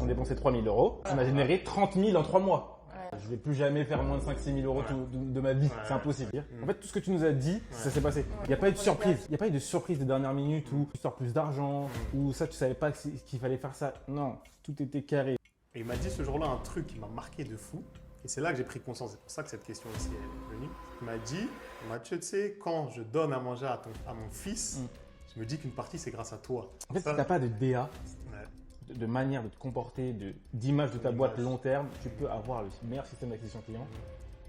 ont dépensé 3 000 euros. On a généré 30 000 en 3 mois. Ouais. Je vais plus jamais faire moins de 5 6 000 euros de ma vie. C'est impossible. En fait, tout ce que tu nous as dit, ça s'est passé. Il n'y a pas eu de surprise. Il n'y a pas eu de surprise de dernière minute où tu sors plus d'argent, ou ça, tu savais pas qu'il fallait faire ça. Non, tout était carré. Et il m'a dit ce jour-là un truc qui m'a marqué de fou. Et c'est là que j'ai pris conscience. C'est pour ça que cette question ici est venue. Il m'a dit, Mathieu, tu sais, quand je donne à manger à mon fils, je me dis qu'une partie, c'est grâce à toi. En fait, ça, si tu n'as pas de DA, ouais. de manière de te comporter, d'image de ta boîte long terme, tu peux avoir le meilleur système d'acquisition client.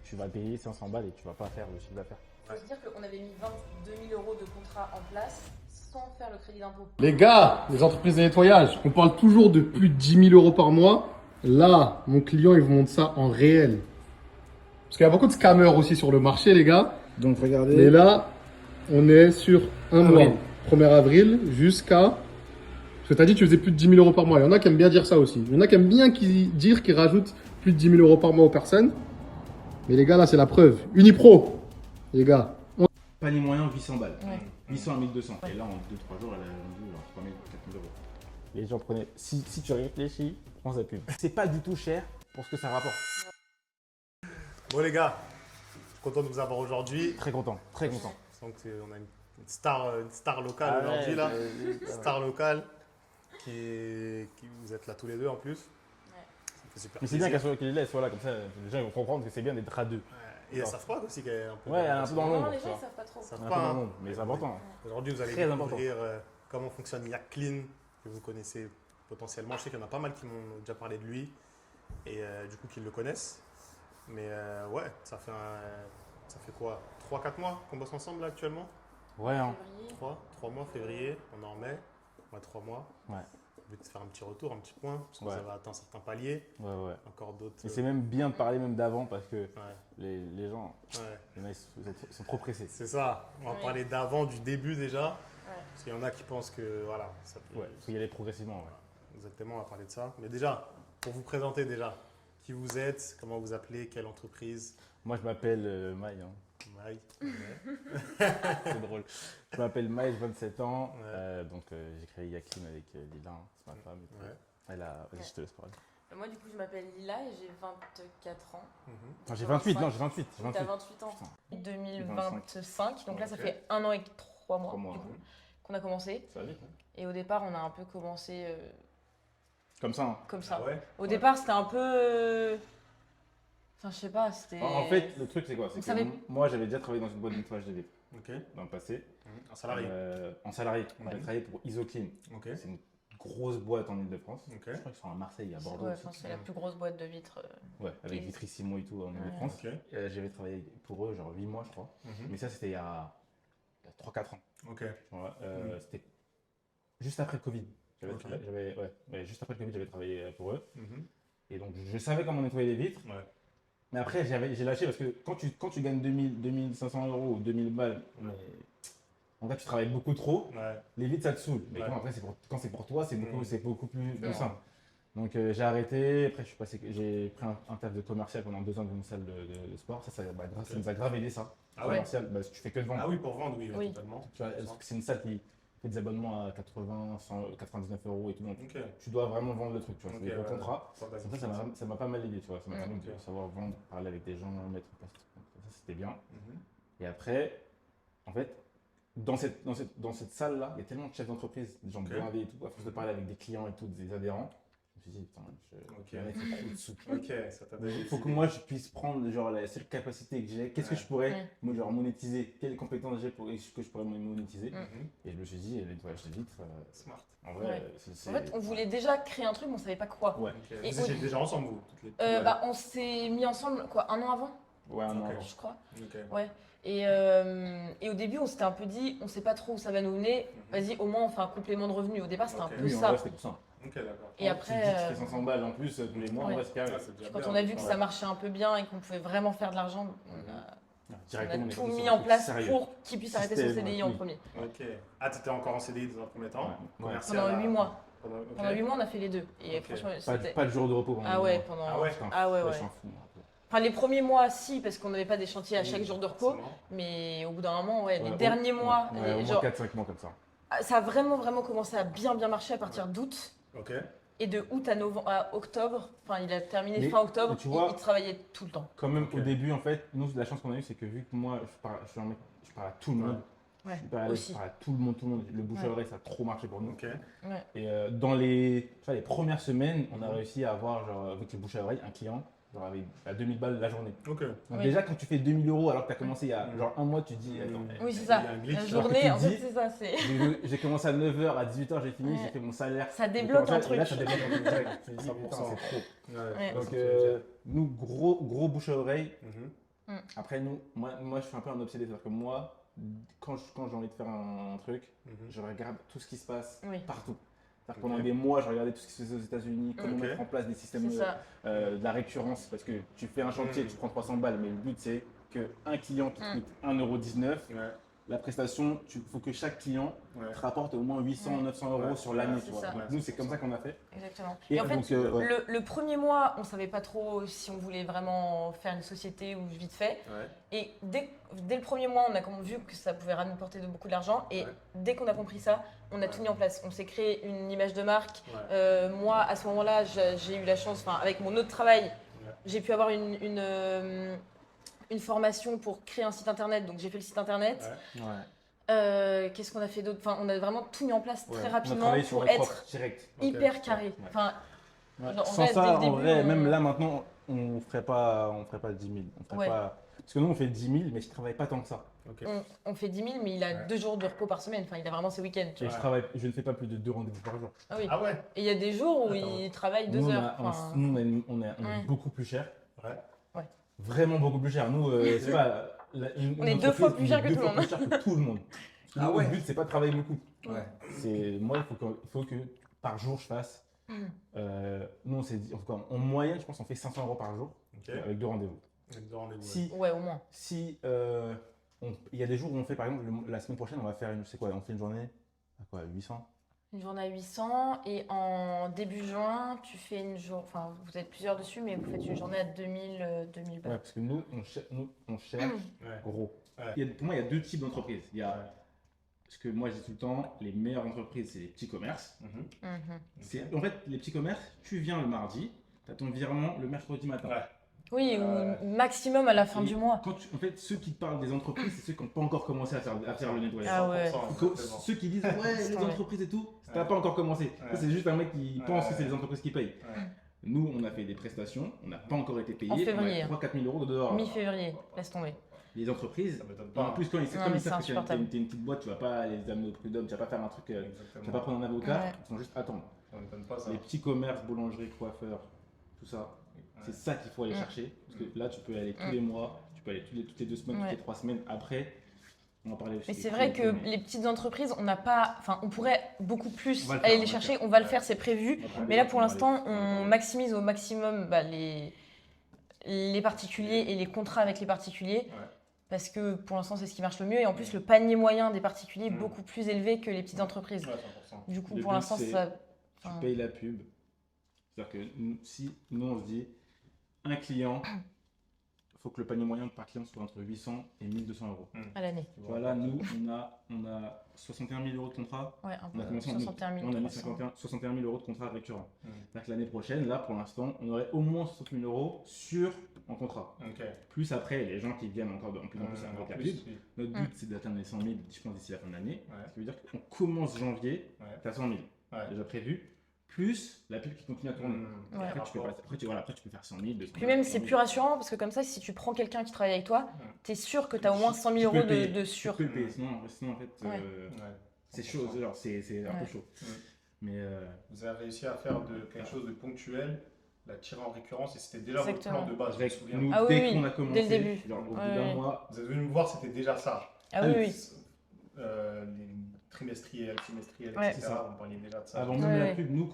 Tu vas payer 500 balles et tu vas pas faire le chiffre d'affaires. Il faut se dire qu'on avait mis 22 000 euros de contrat en place sans faire le crédit d'impôt. Les gars, les entreprises de nettoyage, on parle toujours de plus de 10 000 euros par mois. Là, mon client, il vous montre ça en réel. Parce qu'il y a beaucoup de scammers aussi sur le marché, les gars. Donc regardez. Mais là, on est sur un mois. 1er avril jusqu'à... Parce que tu as dit que tu faisais plus de 10 000 euros par mois. Il y en a qui aiment bien dire ça aussi. Il y en a qui aiment bien dire qu'ils rajoutent plus de 10 000 euros par mois aux personnes. Mais les gars, là, c'est la preuve. Unipro, les gars. Panier moyen 800 balles. Ouais. 800 à 1200. Et là, en 2-3 jours, elle a vendu 3 000, 4 000 euros. Les gens prenaient. Si tu réfléchis, prends sa pub. C'est pas du tout cher pour ce que ça rapporte. Bon les gars, content de vous avoir aujourd'hui. Très content, très content. Je sens qu'on a une star locale aujourd'hui là. Star locale qui vous êtes là tous les deux en plus. Ouais. Ça me fait super Mais c'est bien plaisir. qu'elle soit là, comme ça, les gens vont comprendre que c'est bien d'être à deux. Et elles savent pas aussi qu'elle est un peu. Ouais, elle est un peu dans Non, l'ombre. les tu gens, vois. ils savent pas trop. Ça Un savent peu pas, dans hein. l'ombre, mais c'est important. Aujourd'hui, vous allez Très découvrir comment fonctionne Yak Clean, que vous connaissez potentiellement. Je sais qu'il y en a pas mal qui m'ont déjà parlé de lui et du coup qui le connaissent. Mais ouais, ça fait quoi 3-4 mois qu'on bosse ensemble là actuellement Ouais, hein. Février. 3 mois, février, on est en mai, 3 mois. Ouais. Je vais te faire un petit retour, un petit point, parce que Ouais. vous avez atteint certains paliers, Ouais, ouais. encore d'autres. Et c'est même bien de parler même d'avant parce que Ouais, les gens, ouais. il y en a, ils sont trop pressés. C'est ça, on va Oui. parler d'avant, du début déjà, Ouais. parce qu'il y en a qui pensent que voilà, ça peut. Ouais, il faut y aller progressivement. Ouais. Exactement, on va parler de ça. Mais déjà, pour vous présenter déjà, qui vous êtes, comment vous appelez, quelle entreprise. Moi, je m'appelle Maï. Hein. Maï. C'est drôle. Je m'appelle Maï, j'ai 27 ans. Ouais. Donc, j'ai créé Yakin avec Lila, hein, c'est ma femme. Et tout. Ouais. Elle a. Vas-y, Ouais. je te laisse parler. Moi, du coup, je m'appelle Lila et j'ai 24 ans. Mhm. Non, j'ai 28, non, j'ai 28. j'ai T'as 28. 28 ans. Putain. 2025. Donc là, ça Ok. fait 1 an et 3 mois, 3 mois, du coup, ouais. qu'on a commencé. Ça va vite, hein. Et au départ, on a un peu commencé Comme ça. Hein. comme ça. Ah ouais. Au départ, c'était un peu. Enfin, je sais pas, c'était. En fait, le truc, c'est quoi? C'est Vous que savez- moi, j'avais déjà travaillé dans une boîte de nettoyage de vitres Ok. dans le passé. Un salarié. En salarié. Ouais. J'ai travaillé pour Isoclean. Ok. C'est une grosse boîte en Ile-de-France. Ok. Je crois qu'ils sont à Marseille, à Bordeaux Ouais, aussi. enfin, c'est la plus grosse boîte de vitres. Ouais, avec Et- Vitrissimo et tout en Ile-de-France. Ok. J'avais travaillé pour eux, genre 8 mois, je crois. Mhm. Mais ça, c'était il y a 3-4 ans. Ok. Ouais, Mhm. C'était juste après le Covid. Ok. Ouais, juste après le Covid, j'avais travaillé pour eux. Mhm. Et donc, je savais comment nettoyer les vitres. Ouais. Mais après, j'ai lâché parce que quand tu gagnes 2500 euros ou 2000 balles, mais en fait, tu travailles beaucoup trop, Ouais. les vitres, ça te saoule. Mais Ouais. quand quand c'est pour toi, c'est beaucoup, Mhm. c'est beaucoup plus Différent. simple. Donc, j'ai arrêté. Après, j'ai pris un taf de commercial pendant 2 ans dans une salle de sport. Ça nous a grave aidé, ça. Ah ouais. Commercial, bah, tu fais que de vendre. Ah oui, pour vendre, oui, Oui. totalement. Tu vois, c'est une salle qui fait des abonnements à 80, 100, 99 euros et tout. Donc, Ok. tu dois vraiment vendre le truc. Tu vois, Ok, c'est des gros ouais. contrats. Ça m'a pas mal aidé, tu vois. Ça m'a permis de Ok. savoir vendre, parler avec des gens, mettre en place. Ça, c'était bien. Mhm. Et après, en fait, dans cette salle-là, il y a tellement de chefs d'entreprise, des gens Ok. blindés et tout. À force de parler avec des clients et tout, des adhérents, je me suis dit, putain, Ok. je vais mettre trop de sous. Ok, ça t'a donné. Il faut que moi je puisse prendre genre la seule capacité que j'ai. Qu'est-ce que Ouais. je pourrais Ouais. moi, genre, monétiser? Quelles compétences j'ai que je pourrais monétiser? Mm. Mhm. Et je me suis dit, le nettoyage de vitres, Smart. en vrai, Ouais. c'est. En fait, on voulait déjà créer un truc, mais on savait pas quoi. Ouais, Ok. Et Vous étiez déjà ensemble, vous toutes les deux. Ouais. Bah, on s'est mis ensemble, quoi, 1 an avant, ouais, un an Ok. avant. je crois. Ok. Ouais. Et au début, on s'était un peu dit, on sait pas trop où ça va nous mener. Vas-y, au moins, on fait un complément de revenus. Au départ, c'était Ok. un peu Oui, en ça. vrai, c'était pour ça. Ok, d'accord. Et après, Tu te dis, tu fais 500 balles en plus tous les mois, Ouais. en vrai, c'est carré. Ah, c'est déjà quand bien. on a vu que Ouais. ça marchait un peu bien et qu'on pouvait vraiment faire de l'argent, on Directement, a est tout parti mis sur un en truc place sérieux. pour qu'il puisse arrêter son Système, CDI en oui. premier. Ok. Ah, tu étais encore en CDI dans un premier temps. Ouais. Commercial Pendant à- 8 mois. Pendant, ok. Pendant 8 mois, on a fait les deux. Et Ok. franchement, Pas, c'était. pas de jour de repos pendant Ah un ouais, mois. pendant. Ah ouais. Putain, Ah ouais, je ouais. suis un fou, un peu. Enfin, les premiers mois, si, parce qu'on n'avait pas des chantiers à chaque Oui, jour de repos. forcément. Mais au bout d'un moment, ouais, les Ouais, derniers mois, ouais, au moins genre, 4-5 mois comme ça. ça a vraiment commencé à bien marcher à partir d'août. Ok. Et de août à octobre, enfin il a terminé Mais- fin octobre, mais tu vois- il travaillait tout le temps. Quand même, Ok. au début, en fait, nous, la chance qu'on a eue, c'est que vu que moi, je suis un mec, je parle à tout le monde. Ouais, Je parle aussi. à tout le monde, tout le monde. Le bouche à Ouais. oreille, ça a trop marché pour nous. Ok. Ouais. Et dans les premières semaines, on a réussi à avoir, genre, avec le bouche à oreille, un client genre, avec à 2000 balles la journée. Ok. Donc Oui. déjà, quand tu fais 2000 euros alors que tu as commencé il y a genre un mois, tu te dis, attends, Oui, c'est Il y ça. a un glitch. La Alors que journée, tu en fait, dis- c'est ça. C'est... j'ai commencé à 9h, à 18h, j'ai fini, Ouais. j'ai fait mon salaire. Ça débloque un Et là, truc. ça débloque un truc direct. Tu te dis, 100%. putain, c'est trop. Ouais. Donc, nous, gros bouche à oreille. Mhm. Après, moi, je suis un peu un obsédé. C'est-à-dire que moi, quand j'ai envie de faire un truc, Mhm. je regarde tout ce qui se passe Oui. partout. C'est-à-dire Ok. Pendant des mois, je regardais tout ce qui se faisait aux États-Unis, comment Ok. mettre en place des systèmes C'est ça. de la récurrence. Parce que tu fais un chantier, Mhm. tu prends 300 balles, mais le but, c'est qu'un client qui te Mhm. coûte 1,19 €, Ouais. la prestation, il faut que chaque client Ouais. te rapporte au moins 800, Ouais. 900 euros Ouais. sur l'année. Ouais, tu c'est vois. ça. Donc, nous, c'est comme ça qu'on a fait. Exactement. Et Et en fait, donc, ouais. le premier mois, on savait pas trop si on voulait vraiment faire une société ou vite fait. Ouais. Et dès le premier mois, on a vu que ça pouvait rapporter de beaucoup d'argent. Et Ouais. dès qu'on a compris ça, on a tout mis en place. On s'est créé une image de marque. Ouais. Moi, à ce moment-là, j'ai eu la chance, avec mon autre travail, j'ai pu avoir une formation pour créer un site internet. Donc j'ai fait le site internet. Ouais. Qu'est-ce qu'on a fait d'autre? Enfin, on a vraiment tout mis en place Ouais. très On a rapidement travaillé sur pour les être propres, direct. Ok. hyper carré. Ouais. Enfin, Ouais. En Sans vrai, dès ça, le en début, vrai, on- même là maintenant, on ferait pas 10 000. On ferait Ouais. pas... Parce que nous, on fait 10 000, mais je travaille pas tant que ça. Ok. on fait 10 000, mais il a Ouais. 2 jours de repos par semaine. Enfin, il a vraiment ses week-ends. Tu Et vois. je ne fais pas plus de 2 rendez-vous par jour. Ah oui. Ah ouais. Et il y a des jours où Attends. il travaille 2 Nous, heures. on Enfin, est Ouais. beaucoup plus cher. Ouais. Vraiment beaucoup plus cher. Nous, c'est pas. On est 2 fois plus cher que tout le monde. Plus cher que tout le monde. Ah Nous, ouais. Le but, c'est pas de travailler beaucoup. Ouais. Moi, il faut que par jour, je fasse. Nous, on s'est dit, en moyenne, je pense qu'on fait 500 euros par jour Ok. avec 2 rendez-vous. Avec deux rendez-vous. Si Ouais, au moins. il y a des jours où on fait, par exemple, la semaine prochaine, on va faire on fait une journée à quoi, 800. Une journée à 800 et en début juin, tu fais une journée. Enfin, vous êtes plusieurs dessus, mais vous faites une journée à 2000 Ouais, balles. parce que nous, on cherche Ouais. gros. Ouais. Pour moi, il y a 2 types d'entreprises. Il y a Ouais. ce que moi, je dis tout le temps, les meilleures entreprises, c'est les petits commerces. Mhm. Mhm. En fait, les petits commerces, tu viens le mardi, tu as ton virement le mercredi matin. Ouais. Oui, Ouais. ou maximum à la fin Et du mois. en fait, ceux qui te parlent des entreprises, c'est ceux qui n'ont pas encore commencé à faire le nettoyage. Ah ouais. 100%, Que- exactement. Ceux qui disent ouais les Ouais. entreprises et tout, ça n'a Ouais. pas encore commencé. Ouais. Ça, c'est juste un mec qui Ouais. pense que c'est les entreprises qui payent. Ouais. Nous on a fait des prestations, on n'a pas encore été payé. En février, On a 3-4 000 euros dehors. Mi-février, laisse tomber. Les entreprises, Ça m'étonne pas. en plus quand ils Ouais, comme mais ils savent c'est que t'es insupportable. une petite boîte, tu vas pas les amener au prud'homme, tu vas pas faire un truc, tu vas pas Exactement. prendre un avocat, Ouais. ils vont juste attendre. Ça m'étonne pas ça. Les petits commerces, boulangeries, coiffeurs, tout ça, c'est ça qu'il faut aller Ouais. chercher. Parce que là tu peux aller tous Ouais. les mois, tu peux aller toutes les 2 semaines, Ouais. toutes les 3 semaines. Après, on va parler aussi. Mais des c'est vrai prix, que mais- les petites entreprises, on n'a pas. Enfin, on pourrait beaucoup plus On va le aller faire, les on va le chercher. faire. On va le Ouais. faire, c'est prévu. on va prendre Mais des là, pour gens, l'instant, on va on aller- maximise au maximum les particuliers et les contrats avec les particuliers. Ouais. Parce que pour l'instant, c'est ce qui marche le mieux. Et en plus, le panier moyen des particuliers est Mm. beaucoup plus élevé que les petites entreprises. Ouais, 100%. Du coup, Le pour but, l'instant, c'est- ça. Tu enfin, payes la pub. C'est-à-dire que si nous on se dit un client, il faut que le panier moyen par client soit entre 800 et 1200 euros. à l'année. Tu vois. Voilà, nous on a 61 000 euros de contrat. Ouais, un On a peu. commencé en août. 61 On a mis 300. 61 000 euros de contrat récurrent. Mm. C'est-à-dire que l'année prochaine, là pour l'instant, on aurait au moins 60 000 euros en contrat. Ok. Plus après, les gens qui viennent encore en plus avec la En pub. plus, oui. Notre Mm. but c'est d'atteindre les 100 000, je pense, d'ici la fin de l'année. Ouais. Ce qui veut dire qu'on commence janvier, Ouais. tu as 100 000 Ouais. déjà prévu, plus la pub qui continue à tourner. Mm. Ouais. Après, tu peux faire 100 000, 200 000. Puis même, c'est 300 000. plus rassurant parce que comme ça, si tu prends quelqu'un qui travaille avec toi, tu es sûr que tu as au moins 100 000 Tu peux euros payer. de sûr. Tu peux payer, sinon en fait, Ouais. Ouais. c'est chaud, genre, c'est un peu Ouais. chaud. Mm. Mais Vous avez réussi à faire de quelque chose de ponctuel, la tirer en récurrence, et c'était déjà votre Exactement. plan de base, je me avec souviens. nous, Ah oui, dès oui, qu'on a commencé, dès le début. genre, au bout Ouais, d'un ouais. mois, Vous êtes venu me voir, c'était déjà ça. Ah oui, oui. Les trimestriels, semestriels, Ouais. etc. C'est ça. On parlait déjà de ça. avant Ouais, même la ouais. pub, nous,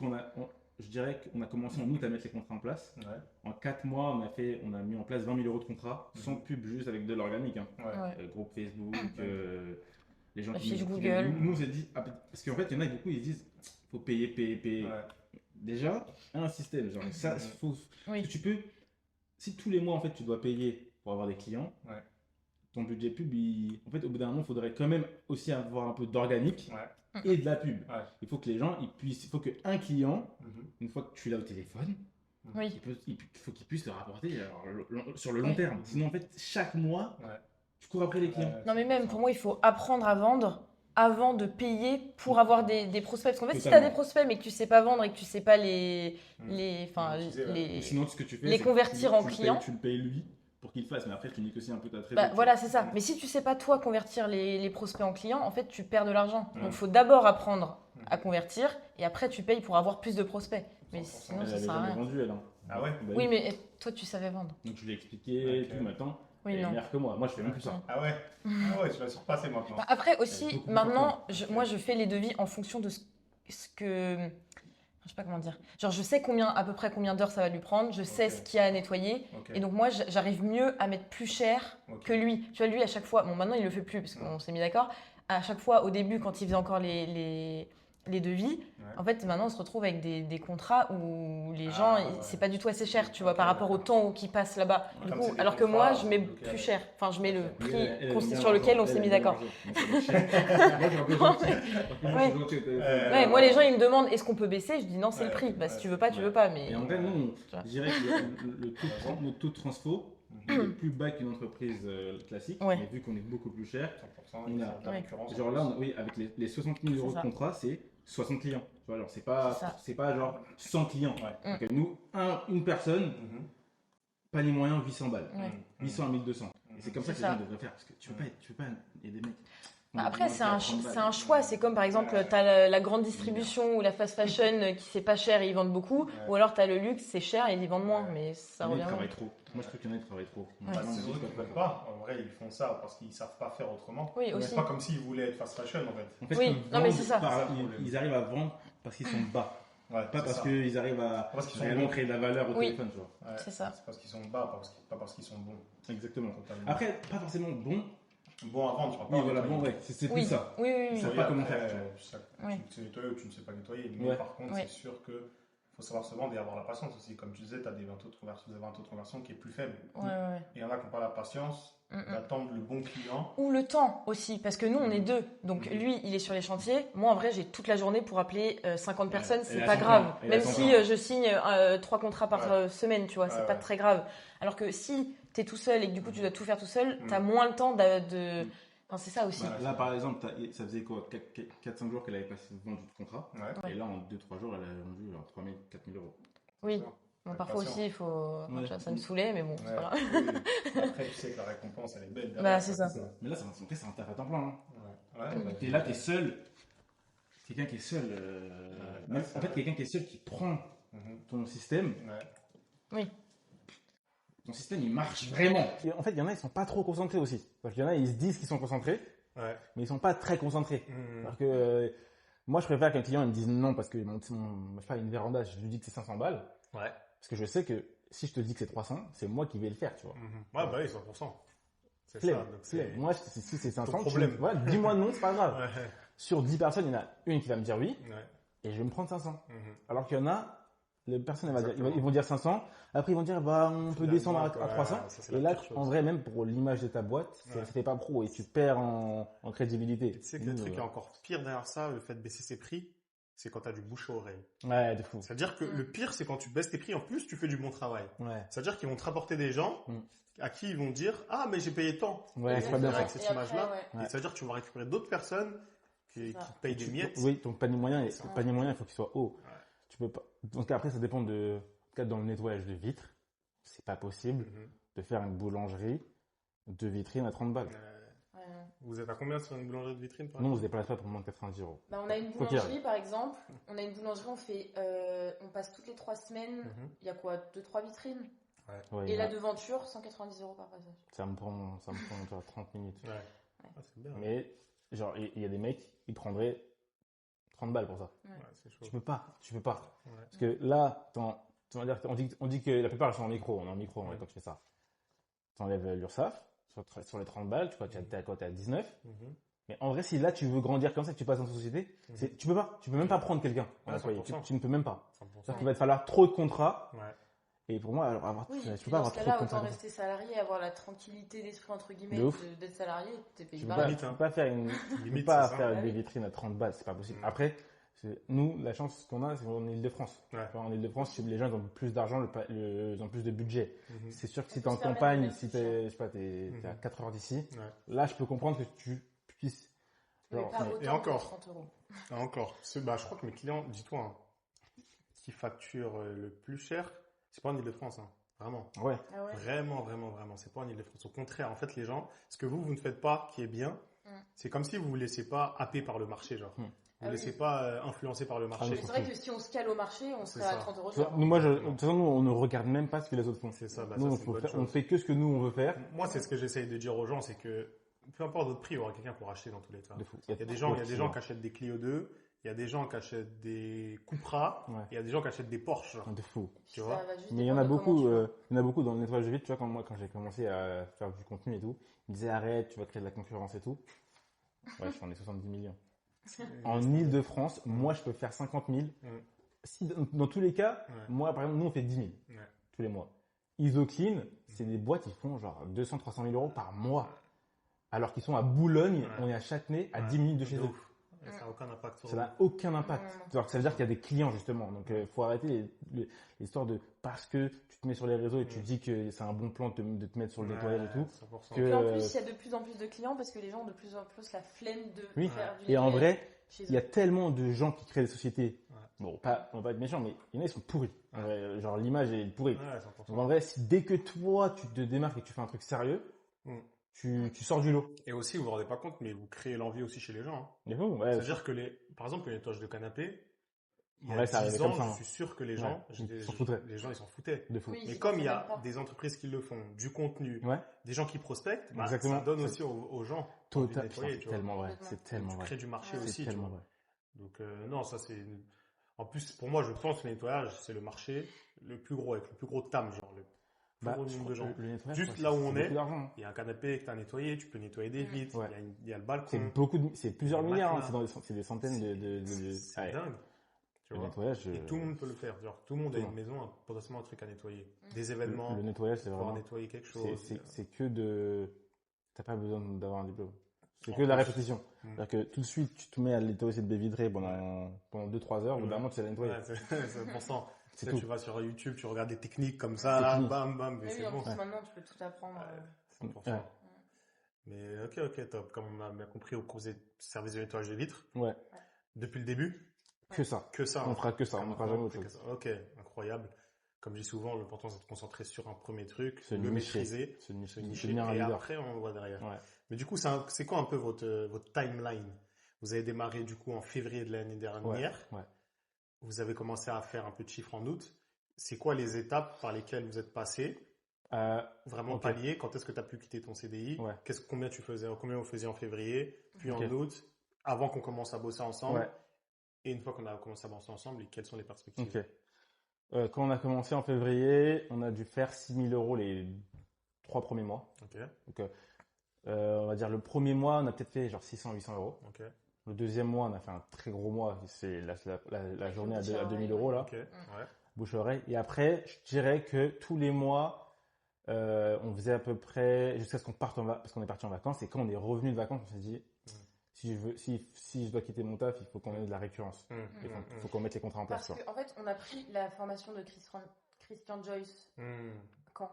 je dirais qu'on a commencé en août à mettre les contrats en place. Ouais. En 4 mois, on a mis en place 20 000 euros de contrats, Mhm. sans pub, juste avec de l'organique. Hein. Ouais. Ouais. Groupe Facebook, les gens La qui fiche qui- Google. Nous, on s'est dit, parce qu'en fait, il y en a beaucoup, ils se disent, faut payer. Ouais. Déjà, un système, genre, ça, Mhm. faut, Oui. parce que tu peux, si tous les mois, en fait, tu dois payer pour avoir des clients, Ouais. ton budget pub, en fait, au bout d'un moment, il faudrait quand même aussi avoir un peu d'organique. Ouais. et de la pub. Ouais. Il faut que les gens, il faut qu'un client, Mhm. une fois que tu l'as au téléphone, Oui. il faut qu'il puisse le rapporter sur le long Oui. terme. Sinon, en fait, chaque mois, Ouais. tu cours après les clients. Non, mais même pour moi, il faut apprendre à vendre avant de payer pour avoir des prospects. Parce qu'en fait, si tu as Totalement. des prospects mais que tu sais pas vendre et que tu sais pas Utiliser, ouais. les... Sinon, ce que tu fais, les c'est que convertir en le payes- clients. Tu le payes lui pour qu'il le fasse, mais après, tu négocies un peu ta Bah, trésorerie. voilà, c'est ça. Mais si tu sais pas toi convertir les prospects en clients, en fait, tu perds de l'argent. Ouais. Donc, il faut d'abord apprendre à convertir et après, tu payes pour avoir plus de prospects. Mais 100%. sinon, Elle ça avait sert à jamais rien. vendu, elle. Hein. Ah ouais? Bah Oui, mais toi, tu savais vendre. Donc, je lui ai expliqué, Ok. tout, maintenant. Oui, elle est non. meilleure que moi. Moi, je fais même plus ça. Ah ouais? Ah ouais, tu vas surpasser maintenant. Bah, après Elle est aussi, beaucoup plus maintenant, forte. moi je fais les devis en fonction de ce que. Je sais pas comment dire. Genre, je sais à peu près combien d'heures ça va lui prendre, je sais Ok. ce qu'il y a à nettoyer. Ok. Et donc, moi, j'arrive mieux à mettre plus cher Ok. que lui. Tu vois, lui, à chaque fois, bon, maintenant il le fait plus parce qu'on s'est mis d'accord. À chaque fois, au début, quand il faisait encore les devis, Ouais. en fait, maintenant on se retrouve avec des contrats où les Ah, gens, ouais. c'est pas du tout assez cher, tu vois, Ok, par rapport au d'accord. temps qu'ils passent là-bas. Du Comme coup, c'est des alors que contrats, moi, je mets bloqués plus avec. cher. Enfin, je mets le Ok. prix Elle aime bien sur lequel on l'argent, s'est mis elle aime bien d'accord. l'argent. Moi, ça me cher. Moi, je suis un peu gentil. Moi, je suis gentil au téléphone. Ouais, moi, les gens, ils me demandent est-ce qu'on peut baisser. Je dis non, c'est le Ouais, prix. Bah, si ouais, tu veux pas, tu ouais. veux pas. Mais Et en vrai, nous, Tu vois. je dirais que notre taux de transfo est plus bas qu'une entreprise classique. Ouais. Mais vu qu'on est beaucoup plus cher, 100%, On a- de la Ouais. récurrence. genre là, oui, avec les 60 000 euros C'est de ça. contrat, c'est 60 clients. Tu vois, alors C'est ça. c'est pas genre 100 clients. Ouais. Donc, nous, une personne, Mhm. panier moyen, 800 balles. Ouais. 800 à 1200. Et c'est comme ça que C'est les ça. gens devraient faire. Parce que tu peux pas, il y a des mecs. Bah, après, c'est un choix. choix. C'est comme par exemple, Ouais. tu as la grande distribution ou la fast fashion qui c'est pas cher et ils vendent beaucoup. Ouais. Ou alors tu as le luxe, c'est cher et ils vendent moins. Ouais. Mais ça Ils revient. travaillent trop. Moi, je trouve qu'il y en a qui travaillent trop. Ouais. Bah, Non, c'est je vrai dis qu'ils pas veulent ça. pas. En vrai, ils font ça parce qu'ils savent pas faire autrement. Oui, C'est aussi. pas comme s'ils voulaient être fast fashion en fait. En fait, Oui, ils non, mais vendent c'est ça. C'est ça, le problème. ils arrivent à vendre parce qu'ils sont bas. Ouais, Pas c'est parce ça. qu'ils arrivent à Parce qu'ils sont réellement bons. créer de la valeur au Oui. téléphone, tu vois. Ouais, C'est ça. C'est parce qu'ils sont bas, pas parce qu'ils sont bons. Exactement. Totalement. Après, pas forcément bon. Bon à vendre, tu vois pas. Oui, voilà, bon, ouais, c'est plus Oui. ça. Oui, oui, Ils oui. savent pas comment faire, tu Ouais. Tu sais nettoyer ou tu ne sais pas nettoyer. Mais Ouais. par contre, Ouais. c'est sûr que faut savoir se vendre et avoir la patience aussi. Comme tu disais, tu as des taux de conversion, vous avez un taux de conversion qui est plus faible. Ouais, ouais. Et il y en a qui n'ont pas la patience d'attendre le bon client. Ou le temps aussi, parce que nous on est deux. Donc Mhm. lui il est sur les chantiers. Moi en vrai j'ai toute la journée pour appeler 50 personnes, et c'est la pas temps grave. plein, et la Même temps si plein. je signe 3 contrats par Ouais. semaine, tu vois, c'est Ouais, pas ouais. très grave. Alors que si t'es tout seul et que du coup tu dois tout faire tout seul, Mhm. t'as moins le temps de. Enfin, c'est ça aussi. Bah, là, par exemple, ça faisait quoi 4-5 jours qu'elle avait passé vendu le contrat. Ouais. Et là, en 2-3 jours, elle a vendu 3 000, 4 000 euros. Oui. C'est ça. Bon, Ouais, parfois patient. aussi il faut. Ouais. Ça me saoulait, mais bon, c'est Ouais. pas grave. Oui. Après, tu sais que la récompense, elle est belle. Bah, derrière. c'est ça. Mais là, c'est un taf à temps plein. Hein. Ouais. Ouais, bah, T'es là, t'es seul. Quelqu'un qui est seul. Ouais, en fait, quelqu'un qui est seul qui prend Mhm. ton système. Ouais. Ton système, il marche vraiment. Et en fait, il y en a, ils sont pas trop concentrés aussi. Parce qu'il y en a, ils se disent qu'ils sont concentrés, Ouais. mais ils sont pas très concentrés. Mhm. Alors que moi, je préfère qu'un client il me dise non parce que je sais pas, une véranda, je lui dis que c'est 500 balles. Ouais. Parce que je sais que si je te dis que c'est 300, c'est moi qui vais le faire, tu vois. Mhm. Ouais, bah oui, 100%. C'est Flemme, ça. Donc flemme. Moi, si c'est 500, problème. ouais, dis-moi non, c'est pas grave. Ouais. Sur 10 personnes, il y en a une qui va me dire oui, Ouais. et je vais me prendre 500. Mhm. Alors qu'il y en a, les personnes Exactement. ils vont dire 500, après ils vont dire bah on peut Finalement, descendre à ouais, 300. ça, c'est Et la là, pire chose. en vrai, même pour l'image de ta boîte, Ouais. ça fait pas pro et tu perds en crédibilité. Tu sais que Nous, le truc qui est encore pire derrière ça, le fait de baisser ses prix, c'est quand tu as du bouche à oreille. Ouais, de fou. C'est-à-dire que le pire, c'est quand tu baisses tes prix, en plus, tu fais du bon travail. Ouais, C'est-à-dire qu'ils vont te rapporter des gens à qui ils vont dire « Ah, mais j'ai payé tant ». ouais, c'est pas bien ça. Avec cette Et après, image-là. ouais. Et c'est-à-dire que tu vas récupérer d'autres personnes qui ça. te payent des miettes. Oui, ton panier moyen, Ça. il faut qu'il soit haut. Ouais. Tu peux pas. Donc après, ça dépend de. En tout cas, dans le nettoyage de vitres, c'est pas possible Mhm. de faire une boulangerie de vitrine à 30 balles. Ouais. Vous êtes à combien sur une boulangerie de vitrine par Non, on exemple se déplace pas pour moins de 90 euros. Bah, on a une Faut qu'il boulangerie par exemple. On a une boulangerie, on passe toutes les 3 semaines. Mhm. Il y a quoi 2-3 vitrines. Ouais, Et il y la a- devanture, 190 € par passage. ça me prend genre 30 minutes. Ouais. Ah, c'est bien. Mais, genre, il y a des mecs, ils prendraient 30 balles pour ça. Ouais, c'est chaud. Tu peux pas. Ouais. Parce que là, on dit que la plupart elles sont en micro, on est en micro Ouais. quand tu fais ça. Tu enlèves l'URSSAF sur les 30 balles, tu vois, t'es à quoi, t'es à 19. Mhm. Mais en vrai, si là tu veux grandir comme ça, que tu passes dans ta société, tu peux même pas prendre quelqu'un en Ouais, employé. 100%. Tu ne peux même pas. 100%. C'est-à-dire qu'il va te falloir trop de contrats Ouais. Et pour moi, alors, Oui, je et peux puis pas dans avoir ce trop de cas-là, contrats autant comme ça. rester salarié, avoir la tranquillité d'esprit, entre guillemets, De ouf. d'être salarié, t'es Tu payé peux pareil. pas, Limite, tu hein. peux pas faire tu peux Limite, pas c'est ça. faire Ah des oui. vitrines à 30 balles, c'est pas possible. Mm. Après, nous, la chance qu'on a, c'est qu'on est en Ile-de-France. Ouais. Tu vois, en Ile-de-France, les gens ils ont plus d'argent, ils ont plus de budget. Mhm. C'est sûr que On si peut t'es en se permettre campagne, de si réfléchir. t'es, je sais pas, t'es à 4 heures d'ici, Ouais. là, je peux comprendre que tu puisses. Mais Genre, pas mais- autant et encore. que 30 euros. Ah, encore. Bah, je crois que mes clients, dis-toi, hein, qui facturent le plus cher, c'est pas en Ile-de-France, hein. Vraiment. Ouais. Ah ouais. Vraiment, vraiment, vraiment. C'est pas en Ile-de-France. Au contraire, en fait, les gens, ce que vous ne faites pas, qui est bien, c'est comme si vous vous laissez pas happer par le marché, genre. Vous Ah vous laissez oui. pas influencer par le marché. mais C'est vrai que si on se cale au marché, on C'est serait à ça. 30 euros Tu vois, cher. nous, moi, de Exactement. toute façon, nous, on ne regarde même pas ce que les autres font. C'est ça, bah, Nous, ça, on c'est une bonne on chose. fait que ce que nous, on veut faire. Moi, c'est ce que j'essaye de dire aux gens, c'est que peu importe votre prix, il y aura quelqu'un pour acheter dans tous les cas. De fou. Il y a des gens qui achètent des Clio 2, il y a des gens qui achètent des Cupra, Ouais. il y a des gens qui achètent des Porsche, genre. De fou. Tu vois. Mais il y en a beaucoup, dans le nettoyage de vitre, tu vois, quand j'ai commencé à faire du contenu et tout, ils me disaient arrête, tu vas créer de la concurrence et tout. Ouais, j'en ai 70 millions. En Ile-de-France, moi, je peux faire 50 000. Si, dans tous les cas, Ouais. moi, par exemple, nous, on fait 10 000 Ouais. tous les mois. Isoclean, c'est des boîtes, ils font genre 200, 300 000 euros par mois. Alors qu'ils sont à Boulogne, Ouais. on est à Châtenay, à Ouais. 10 minutes de chez eux. ouf. Et ça n'a aucun impact sur Ça vous. n'a aucun impact. Non. Alors que ça veut dire qu'il y a des clients justement. Donc faut arrêter l'histoire de parce que tu te mets sur les réseaux et tu dis que c'est un bon plan de te mettre sur le nettoyage et tout. 100%. Que- Et en plus, il y a de plus en plus de clients parce que les gens ont de plus en plus la flemme de Oui. faire du Et en nettoyage vrai, chez il y a eux. tellement de gens qui créent des sociétés. Ouais. Bon, on va être méchant, mais il y en a ils sont pourris. En vrai, genre l'image est pourrie. Ouais, 100%. Donc en vrai, dès que toi tu te démarques et que tu fais un truc sérieux, Mm. tu sors du lot. Et aussi, vous vous rendez pas compte, mais vous créez l'envie aussi chez les gens. Hein. Du coup, ouais, C'est-à-dire que par exemple, le nettoyage de canapé, il y a Ouais, ça 10 arrivait ans, comme ça, hein. je suis sûr que les Ouais, gens, ils s'en foutaient. les gens, ils s'en foutaient. de fou. Oui. Mais Ils comme pensaient il y a même pas. des entreprises qui le font, du contenu, Ouais, des gens qui prospectent, bah, Exactement. ça donne aussi aux gens envie de total. nettoyer, C'est tu vois. tellement vrai. Complètement. C'est tellement Tu vrai. crées du marché Ouais. aussi, C'est tu tellement vois. vrai. Donc non, ça c'est... En plus, pour moi, je pense que le nettoyage, c'est le marché le plus gros, avec le plus gros TAM, genre le plus gros je nombre crois de que gens. le nettoyage, Juste je crois là que où c'est on beaucoup est, d'argent. il y a un canapé que tu as nettoyé, tu peux nettoyer des vitres, Ouais. il y a le balcon. C'est plusieurs Les milliards, hein, matelas. c'est des centaines de C'est ouais. dingue. Tu Le vois. nettoyage, Et tout le monde peut le faire. Genre, tout le monde tout a le une monde. maison, potentiellement un truc à nettoyer. Des événements, le nettoyage, c'est pouvoir vraiment, nettoyer quelque chose. c'est que t'as pas besoin d'avoir un diplôme. C'est En que de la plus. répétition. Mm. C'est-à-dire que tout de suite, tu te mets à nettoyer cette baie vitrée pendant 2-3 heures, au bout d'un moment, tu sais la nettoyer. Ouais, c'est pour ça. C'est Tu sais, tout. tu vas sur YouTube, tu regardes des techniques comme ça, Technique. bam, bam, mais Oui, c'est en bon. plus, maintenant, tu peux tout apprendre. 100%. Ouais. Mais ok, top. Comme on a bien compris au cours des services de nettoyage de vitres, Ouais, depuis le début, que ça. que ça. On hein. fera que ça, on ne fera jamais autre Que chose. ça. Ok, incroyable. Comme je dis souvent, l'important c'est de se concentrer sur un premier truc, Se le nicher. maîtriser, Se nicher, nicher, devenir un et leader. après on voit derrière. Ouais. Mais du coup, c'est quoi un peu votre timeline? Vous avez démarré du coup en février de l'année dernière. Ouais. Vous avez commencé à faire un peu de chiffres en août. C'est quoi les étapes par lesquelles vous êtes passé? Vraiment Ok. palier. Quand est-ce que tu as pu quitter ton CDI? Ouais. Combien vous faisiez en février, puis Ok. en août, avant qu'on commence à bosser ensemble? Ouais. Et une fois qu'on a commencé à bosser ensemble, et quelles sont les perspectives? Ok. Quand on a commencé en février, on a dû faire 6 000 euros les 3 premiers mois. Ok, Donc, on va dire le premier mois, on a peut-être fait genre 600-800 euros. ok, Le deuxième mois, on a fait un très gros mois. C'est la journée bouche à à 2000 oreille, euros là, ok, ouais. bouche à oreille. Et après, je dirais que tous les mois, on faisait à peu près jusqu'à ce qu'on parte parce qu'on est parti en vacances. Et quand on est revenu de vacances, on s'est dit si je dois quitter mon taf, il faut qu'on ait de la récurrence. Il faut qu'on mette les contrats en place. Parce qu'en fait, on a pris la formation de Christian Joyce quand?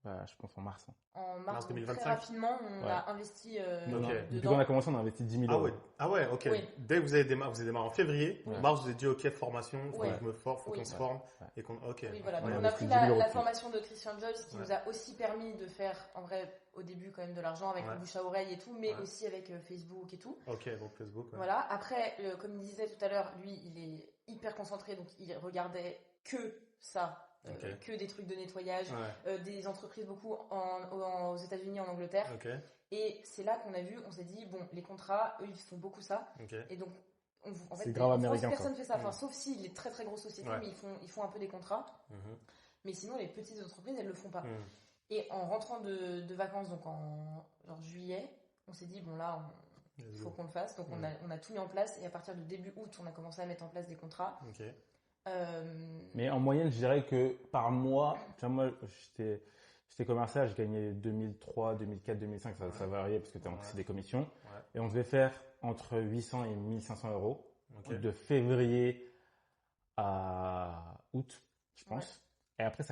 Bah, je pense en mars. Hein. En Mars mars, donc 2025. très rapidement, on Ouais. a investi Non, non. Depuis dedans. qu'on a commencé, on a investi 10 000 Ah euros. ouais, ok. Oui. Dès que vous avez démarré en février, Ouais. mars, vous avez dit ok, formation, faut Ouais. que je me forme, faut Oui. qu'on se forme. Ouais. Et qu'on, ok. Oui, voilà. On Donc, a on a investi pris 10 000 euros la dessus. formation de Christian Joyce qui Ouais. nous a aussi permis de faire, en vrai, au début quand même de l'argent avec Ouais. le bouche à oreille et tout, mais Ouais. aussi avec Facebook et tout. Ok, donc Facebook. Ouais. Voilà. Après, comme il disait tout à l'heure, lui, il est hyper concentré, donc il regardait que ça, Ok. que des trucs de nettoyage, Ouais. des entreprises beaucoup aux États-Unis, en Angleterre. Ok, Et c'est là qu'on a vu, on s'est dit, bon, les contrats, eux, ils font beaucoup ça. ok. Et donc, en fait, C'est grave en France, américain, personne ça. fait ça. Enfin, Mm. sauf si les très très grosses sociétés, Ouais. mais ils font un peu des contrats. Mhm. Mais sinon, les petites entreprises, elles le font pas. Mhm. Et en rentrant de vacances, donc en genre juillet, on s'est dit, bon là, il Let's faut go. qu'on le fasse. Donc on a tout mis en place. Et à partir de début août, on a commencé à mettre en place des contrats. Ok. Mais en moyenne, je dirais que par mois, tu vois, moi, j'étais commercial, je gagnais 2003, 2004, 2005, ça variait parce que c'est des commissions. Ouais. Et on devait faire entre 800 et 1500 euros Ok. de février à août, je pense. Et après,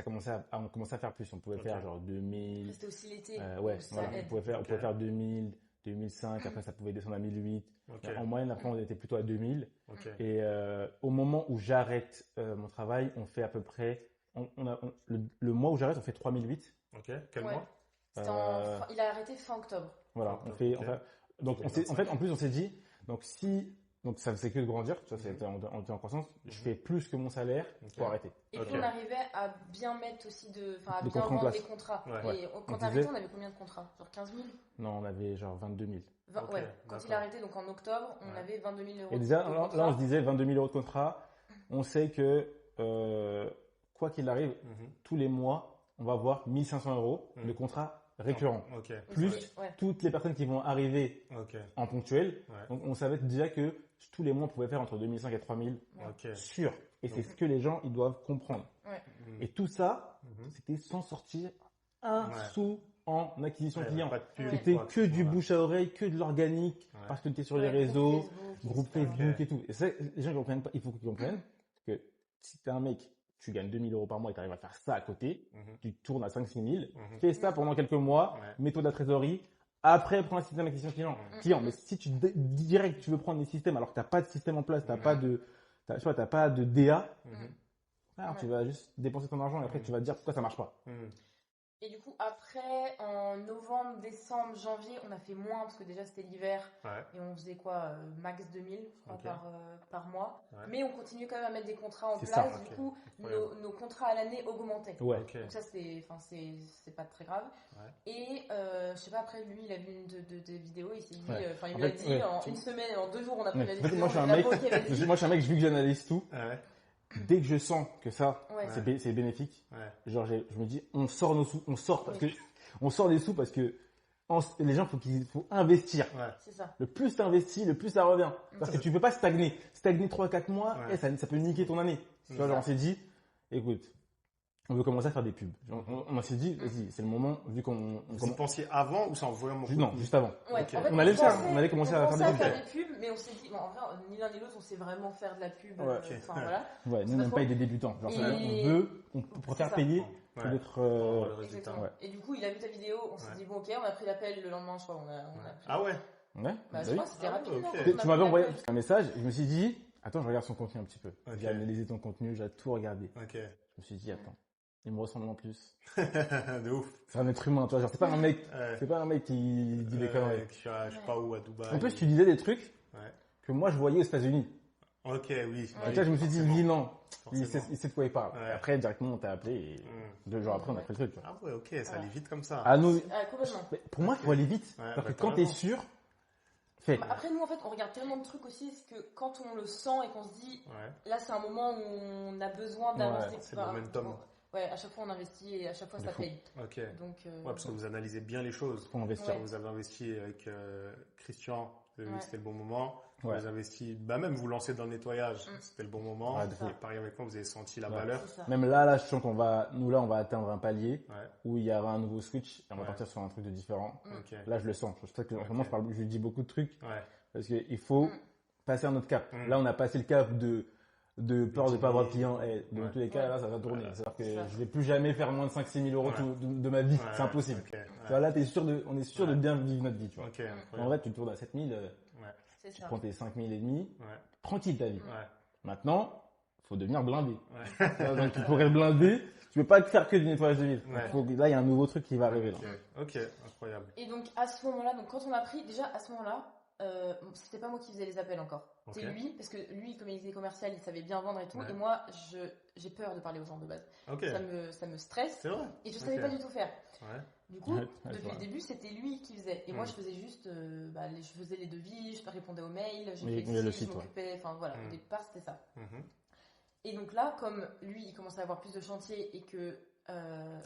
on commençait à faire plus. On pouvait Ok. faire genre 2000. C'était aussi l'été. Ouais, donc ça voilà, aide. on pouvait faire 2000, 2005. Après, ça pouvait descendre à 1008. Ok. En moyenne, après, on était plutôt à 2000. Ok. Et au moment où j'arrête mon travail, on fait à peu près. Le mois où j'arrête, on fait 3008. Ok. Quel Ouais. mois? Il a arrêté fin octobre. Voilà, Ok. donc en fait, en plus, on s'est dit, donc ça faisait que de grandir, tu vois, on était en croissance, je fais plus que mon salaire pour arrêter. Et Ok. puis on arrivait à bien mettre aussi à Des bien contrats en vendre place. des contrats. Ouais. Et On quand disait- t'arrêtais, on avait combien de contrats? Genre 15 000? Non, on avait genre 22 000. Ok, Ouais. Quand il d'accord. a arrêté, donc en octobre, on Ouais. avait 22 000 euros. Et déjà, de là, contrats. on se disait 22 000 euros de contrat, on sait que quoi qu'il arrive, Mhm. tous les mois, on va avoir 1500 euros de contrats récurrents. Ok. Plus Ouais. toutes les personnes qui vont arriver Ok. en ponctuel. Ouais. Donc on savait déjà que tous les mois, on pouvait faire entre 2005 et 3000 Ok. sûr. Et c'est Donc- ce que les gens ils doivent comprendre. Mhm. Et tout ça, Mhm. c'était sans sortir un Ouais. sou en acquisition Ouais, client. pas de pub, C'était quoi, que du voilà. bouche à oreille, que de l'organique, Ouais. parce que tu étais sur Ouais, les réseaux, groupe groupe etc. Facebook et tout. Et ça, les gens ne comprennent pas, il faut qu'ils comprennent que si tu es un mec, tu gagnes 2000 euros par mois et tu arrives à faire ça à côté, Mhm. tu tournes à 5-6 000, Mhm. fais ça pendant quelques mois, Ouais. mets-toi de la trésorerie, après prends un système d'acquisition client. Mais si tu direct tu veux prendre des systèmes alors que tu n'as pas de système en place, tu n'as pas de, t'as pas de DA, Mhm. alors Ouais. tu vas juste dépenser ton argent et après tu vas te dire pourquoi ça marche pas. Mhm. Et du coup, après, en novembre, décembre, janvier, on a fait moins parce que déjà c'était l'hiver Ouais. et on faisait quoi, max 2000 je crois, Ok. par mois. Ouais. Mais on continuait quand même à mettre des contrats en C'est place. ça, Du ok. coup, Incroyable. nos contrats à l'année augmentaient. Ouais. Ok. Donc ça, c'est pas très grave. Ouais. Et je sais pas, après, lui, il a vu une de vidéos, il s'est dit, Ouais. il En me l'a fait, dit, ouais. en une semaine, en 2 jours, on a pris Ouais. la En fait, décision. moi, je suis un la mec, banque avait dit. moi, je suis un mec, vu que j'analyse tout, Ouais. dès que je sens que ça, Ouais. c'est bénéfique, Ouais. genre, je me dis, on sort nos sous, on sort des sous parce que les gens, faut investir. Ouais. C'est ça. Le plus tu investis, le plus ça revient. Parce que tu peux pas stagner. Stagner 3-4 mois, Ouais. ça peut niquer ton année. Tu vois, ça. genre, on s'est dit, écoute, on veut commencer à faire des pubs. Genre, on s'est dit, vas-y, c'est le moment, vu qu'on. Vous y pensiez avant ou c'est en voyant mon Non, juste avant. Ouais, Ok. en fait, On allait le faire, pensait- on allait commencer on à faire pensait des pubs. des pubs, mais on s'est dit, bon, en vrai, ni l'un ni l'autre, on sait vraiment faire de la pub. Ouais. Ok. Enfin, voilà. Ouais, nous, on pas n'aime trop. pas être des débutants. Genre, Et- on préfère ça. payer Ouais. que d'être. Pour le résultat. Exactement. Ouais. Et du coup, il a vu ta vidéo, on s'est Ouais. dit, bon, ok, on a pris l'appel le lendemain, je crois. On a pris- Ah ouais. Ouais, Bah, bah je oui. crois que c'était Ah, rapide. ok. non, quand Tu on a m'avais pris envoyé l'appel. un message et je me suis dit, attends, je regarde son contenu un petit peu. Ok. J'ai analysé ton contenu, j'ai tout regardé. Ok. Je me suis dit, attends, il me ressemble en plus. De ouf. C'est un être humain, tu vois. Genre, c'est pas un mec, Ouais. c'est pas un mec qui dit des conneries. Je sais pas où, à Dubaï. En plus, tu disais des trucs Ouais. que moi je voyais aux États-Unis. Ok, oui. Et tu vois, je me suis dit, lui, non, il sait de quoi il parle. Ouais. Après, directement, on t'a appelé et Mm. 2 jours après, on a pris le truc. Tu vois. Ah ouais, ok, ça allait vite comme ça. À nous, Ah, complètement. mais pour moi, il faut aller vite. Ouais, Parce bah, que t'as quand t'es raison. sûr, fais. Bah, après, nous, en fait, on regarde tellement de trucs aussi, c'est que quand on le sent et qu'on se dit, Ouais. là, c'est un moment où on a besoin d'avancer. c'est le momentum. Ouais, à chaque fois, on investit et à chaque fois, De ça fou. paye. Ok. Donc, Ouais, parce que vous analysez bien les choses. Faut investir. Ouais. Vous avez investi avec Christian, vous avez vu Ouais. que c'était le bon moment. Ouais. Vous avez investi, même vous lancez dans le nettoyage, c'était le bon moment. Ouais, de fou. Et pareil avec moi, vous avez senti la Ouais. valeur. c'est ça. Même là, je sens qu'on va, nous là, on va atteindre un palier Ouais. où il y aura un nouveau switch et on va Ouais. partir sur un truc de différent. Ok. Là, je le sens. Je sais que en ce moment, Ok. je lui dis beaucoup de trucs Ouais. parce qu'il faut passer un autre cap. Mm. Là, on a passé le cap de peur de pas avoir de Diminuer. clients. Et dans Ouais. tous les cas, Ouais. là, ça va tourner. Voilà. C'est-à-dire C'est que ça. je vais plus jamais faire moins de 5-6 000 euros Ouais. de ma vie. Ouais, C'est impossible. ok, Tu ouais. vois, là, on est sûr de Ouais. bien vivre notre vie, tu vois. Ok, En incroyable. vrai, tu tournes à 7 000, Ouais. C'est tu ça. prends tes 5 000 et demi, Ouais. tranquille ta vie. Ouais. Maintenant, faut devenir blindé. Ouais. Tu vois, donc, pour être blindé, tu peux pas faire que du nettoyage de ville. Ouais. Là, il y a un nouveau truc qui va arriver. Là. Ok, incroyable. Et donc, à ce moment-là, donc quand on a pris, déjà, à ce moment-là, bon, c'était pas moi qui faisais les appels encore. C'est Ok. lui, parce que lui, comme il était commercial, il savait bien vendre et tout. Ouais. Et moi, j'ai peur de parler aux gens de base. Ok. Ça me stresse. C'est vrai. Et je savais Ok. pas du tout faire. Ouais. Du coup, Ouais, je depuis vois. le début, c'était lui qui faisait. Et moi, Mm. je faisais juste, je faisais les devis, je répondais aux mails, j'ai Oui, fait le le site, je ouais. m'occupais. Enfin voilà, Mm. au départ, c'était ça. Mhm. Et donc là, comme lui, il commençait à avoir plus de chantiers et que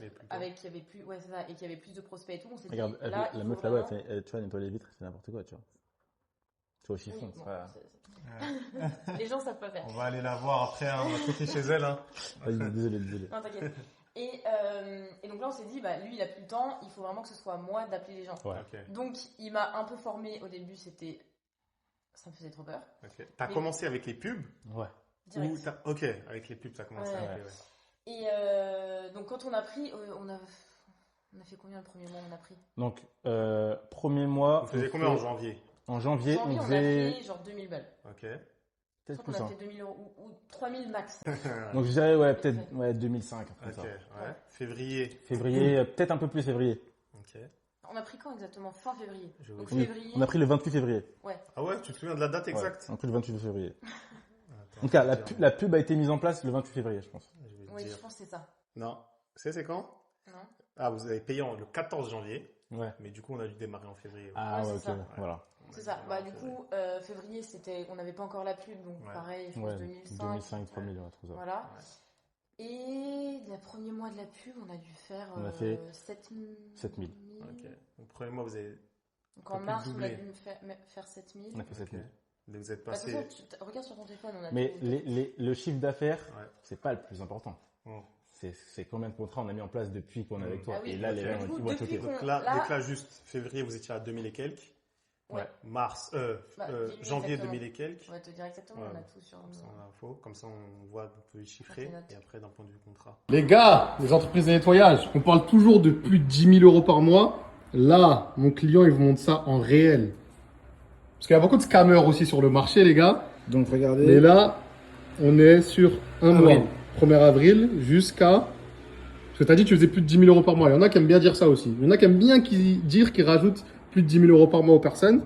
Et plutôt. avec il y avait plus, ouais, c'est ça, et qu'il y avait plus de prospects et tout, on s'est dit Regarde, là, la il meuf faut là-bas, vraiment- tu vois, nettoie les vitres, c'est n'importe quoi, tu vois. C'est au chiffon. Oui, c'est bon, pas- Les gens savent pas faire. On va aller la voir après, hein, on va checker chez elle. Hein. Vas-y, désolé. Non, t'inquiète. Et donc là, on s'est dit, bah, lui, il a plus le temps, il faut vraiment que ce soit à moi d'appeler les gens. Ouais. Ok, Donc, il m'a un peu formé au début, ça me faisait trop peur. ok. T'as Mais- commencé avec les pubs Ouais. Direct. Ok, avec les pubs, t'as commencé. Ouais. ok, Ouais. Et donc, quand on a pris, on a fait combien le premier mois on a pris Donc, premier mois. Vous faisiez on combien en fait- janvier? En janvier, Janvier, on on a faisait fait genre 2000 balles. Ok. Je peut-être crois plus. qu'on a Hein. fait 2000 euros ou 3000 max. Donc, je dirais, ouais, peut-être 2005. Comme Ok, ça. ouais. Février. Février, peut-être un peu plus février. Ok. On a pris quand exactement? Fin février. Je Donc, vous Oui, février. on a pris le 28 février. Ah ouais, tu te souviens de la date Ouais, exacte? on a pris le 28 février. Attends, En tout cas, je vais te dire. la pub a été mise en place le 28 février, je pense. Je vais te Oui, dire. je pense que c'est ça. Non. C'est quand? Non Ah, vous avez payé le 14 janvier, Ouais. mais du coup, on a dû démarrer en février. ouais. Ah, Ouais, ouais, c'est ok, ça. voilà. On a C'est dû ça. démarrer Bah, en du février. coup, février, on n'avait pas encore la pub, donc Ouais. pareil, je pense Ouais, 2005. 2005, 3000, ouais, trop ça. Voilà. Ouais. Et le premier mois de la pub, on a dû faire On a fait 7000. 7000. Ok. Donc, premier mois, vous avez. Donc Un en peu mars, on a doublé. dû faire 7000. On a fait 7000. Donc, vous êtes Bah, de toute passé. façon, regarde sur ton téléphone, on a Mais tout. le chiffre d'affaires, Ouais. c'est pas le plus important. Mm. C'est combien de contrats on a mis en place depuis qu'on est avec toi. Ah oui, Et là, les ok. gens Du coup, ils vont être depuis choqués. qu'on- Donc là, Là- donc là, juste février, vous étiez à 2000 et quelques. Ouais. Mars, Bah, dis-lui janvier exactement. 2000 et quelques. On va te dire exactement, Ouais. on a tout sur Comme ça, nous. on a l'info. Comme ça, on voit, on peut y chiffrer. On note. Et après, d'un point de vue contrat. Les gars, les entreprises de nettoyage, on parle toujours de plus de 10 000 euros par mois. Là, mon client, il vous montre ça en réel. Parce qu'il y a beaucoup de scammers aussi sur le marché, les gars. Donc, regardez. Mais là, on est sur un Avril. mois. 1er avril jusqu'à... Parce que tu as dit que tu faisais plus de 10 000 euros par mois. Il y en a qui aiment bien dire ça aussi. Il y en a qui aiment bien dire qu'ils rajoutent plus de 10 000 euros par mois aux personnes.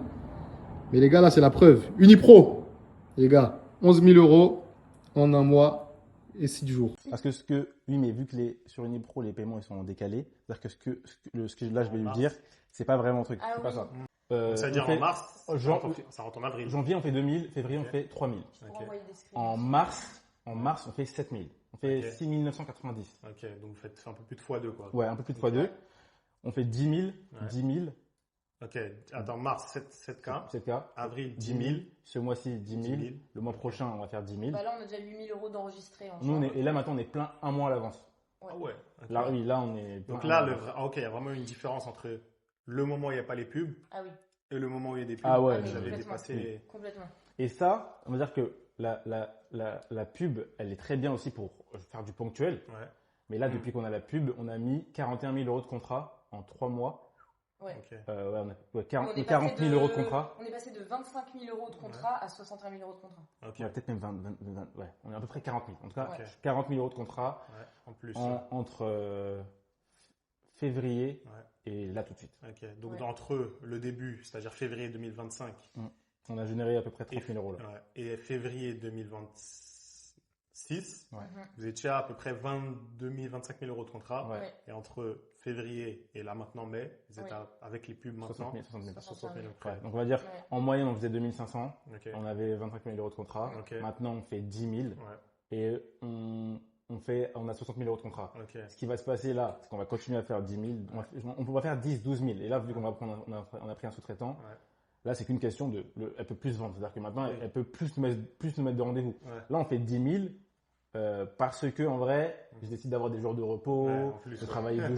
Mais les gars, là, c'est la preuve. Unipro, les gars, 11 000 euros en un mois et 6 jours. Parce que oui, mais vu que sur Unipro, les paiements ils sont décalés, c'est-à-dire que ce que là je vais lui mars. dire, c'est pas vraiment un truc. Ah c'est pas oui. ça. Donc, ça veut dire on fait- en mars, Jan- ça rentre en avril. Janvier, on fait 2000, février, Ok. on fait 3000. Pour Ok. envoyer des screens. En mars, on fait 7000. On fait Ok. 6990. Ok, donc vous faites un peu plus de x2 quoi. Ouais, un peu plus de x2. On fait 10 000, Ouais. 10 000, Ok, attends, mars 7K, 7K, avril 10 10 000. 000. Ce mois-ci, 10 000. 10 000. Le mois prochain, on va faire 10 000. Bah là, on a déjà 8000 euros d'enregistrés en Nous, juin. et là, maintenant, on est plein un mois à l'avance. Ah ouais. ok. Là, oui, là, on est plein Donc un là, mois à l'avance. ok, il y a vraiment une différence entre le moment où il n'y a pas les pubs Ah oui, et le moment où il y a des pubs. Ah ouais, vous mais avez complètement. dépassé Oui. les. complètement. Et ça, on va dire que la pub, elle est très bien aussi pour faire du ponctuel. Ouais, Mais là, depuis qu'on a la pub, on a mis 41 000 euros de contrat en 3 mois. Ouais. ok. Ouais, on a On est 40 passé 000 euros de contrat. On est passé de 25 000 euros de contrat à 61 000 euros de contrat. Ok, Ouais, peut-être même 20, ouais, on est à peu près 40 000. En tout cas, Ouais. 40 000 euros de contrat ouais, en plus. entre février Ouais. et là tout de suite. Ok, donc Ouais. entre le début, c'est-à-dire février 2025, On a généré à peu près 30 000 euros là. ouais, et février 2026, Ouais. vous étiez à peu près 22 000, 25 000 euros de contrat. Ouais. Ouais. Et entre février et là maintenant mai, vous êtes Oui. avec les pubs maintenant 60 000. 60 000 Ouais, près. donc on va dire, Ouais. en moyenne, on faisait 2500. Ok. On avait 25 000 euros de contrat. Ok. Maintenant, on fait 10 000. Ouais. Et on a 60 000 euros de contrat. Ok. Ce qui va se passer là, c'est qu'on va continuer à faire 10 000. On va faire 10, 12 000. Et là, vu qu'on va prendre, on a pris un sous-traitant, Ouais. là, c'est qu'une question elle peut plus vendre. C'est-à-dire que maintenant, Oui. elle peut plus nous mettre de rendez-vous. Ouais. Là, on fait 10 000 parce que, en vrai, je décide d'avoir des jours de repos, Ouais, en plus, de ouais. travailler que 2 Ouais,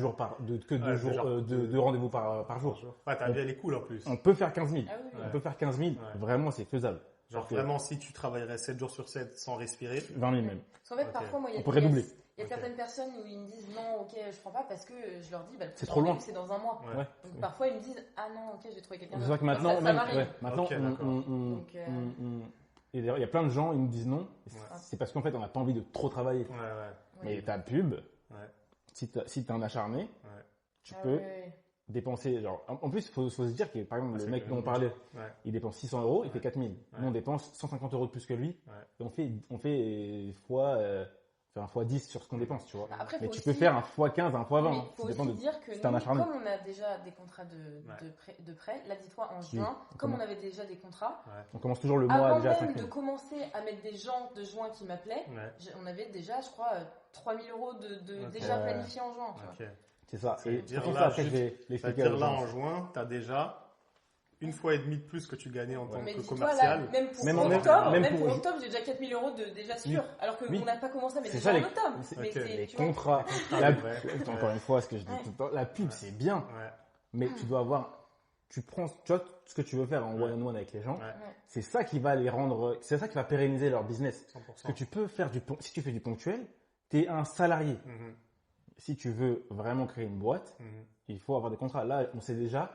jours, deux de rendez-vous par jour. Ouais, t'as bien les coûts en plus. On peut faire 15 000. Ah oui, oui. On peut faire 15 000. Ouais. Vraiment, c'est faisable. Genre Parce que vraiment, si tu travaillerais 7 jours sur 7 sans respirer, 20 000 même. Parce qu'en fait, Ok. parfois, moi, il y a On pourrait doubler. Il y a Ok. certaines personnes où ils me disent non, ok, je prends pas parce que je leur dis, bah, le C'est prochain trop loin. rendez-vous, c'est dans un mois. Ouais. Ouais. Donc parfois, ils me disent, ah non, ok, j'ai trouvé quelqu'un C'est d'autre. vrai que maintenant, ça même, m'arrive. ouais, maintenant Ok, d'accord. Donc, et d'ailleurs, il y a plein de gens, ils nous disent non. Et Ouais. C'est parce qu'en fait, on n'a pas envie de trop travailler. Ouais, ouais. Mais ta pub, Ouais. si t'es un acharné, Ouais. tu Ah peux ouais. dépenser. Genre, en plus, il faut se dire que par exemple, Ah, le c'est mec que- dont on parlait, Ouais. il dépense 600 euros, il fait Ouais. 4000. Ouais. Nous, on dépense 150 euros de plus que lui. Ouais. Et on fait fois 10 sur ce qu'on dépense, tu vois. Après, Mais faut tu aussi- peux faire un x15, un x20. Mais hein. il faut Ça dépend aussi de- dire que c'est un nous, acharné. comme on a déjà des contrats de prêt, là dis-toi en juin, comme comment- on avait déjà des contrats, On commence toujours le mois avant déjà à même 5 de 000. commencer à mettre des gens de juin qui m'appelaient, Ouais. on avait déjà, je crois, 3000 euros de Ok. déjà Ouais. planifiés en juin. Tu vois. Ok. C'est ça. Ça veut Et dire pour là, ça, après, juste- je vais Ça veut l'expliquer à dire aux là gens. en juin, t'as déjà une fois et demi de plus que tu gagnais en tant Mais que dis-toi, commercial. là, même pour Même en- octobre, même même pour- pour octobre, j'ai déjà 4 000 euros déjà sûr. Alors qu'on Oui. n'a pas commencé, mais C'est déjà ça, en les- octobre. c'est- Mais ok, c'est- Les tu vois. contrats, contrats, la- ouais. encore une fois, ce que je dis Ouais. tout le temps, la pub, c'est bien. Ouais, Mais tu dois avoir, tu vois, ce que tu veux faire en Ouais. one-on-one avec les gens, ouais, c'est ça qui va les rendre, c'est ça qui va pérenniser leur business. 100%. Parce que tu peux faire si tu fais du ponctuel, tu es un salarié. Mhm, Si tu veux vraiment créer une boîte, mhm. il faut avoir des contrats. Là, on sait déjà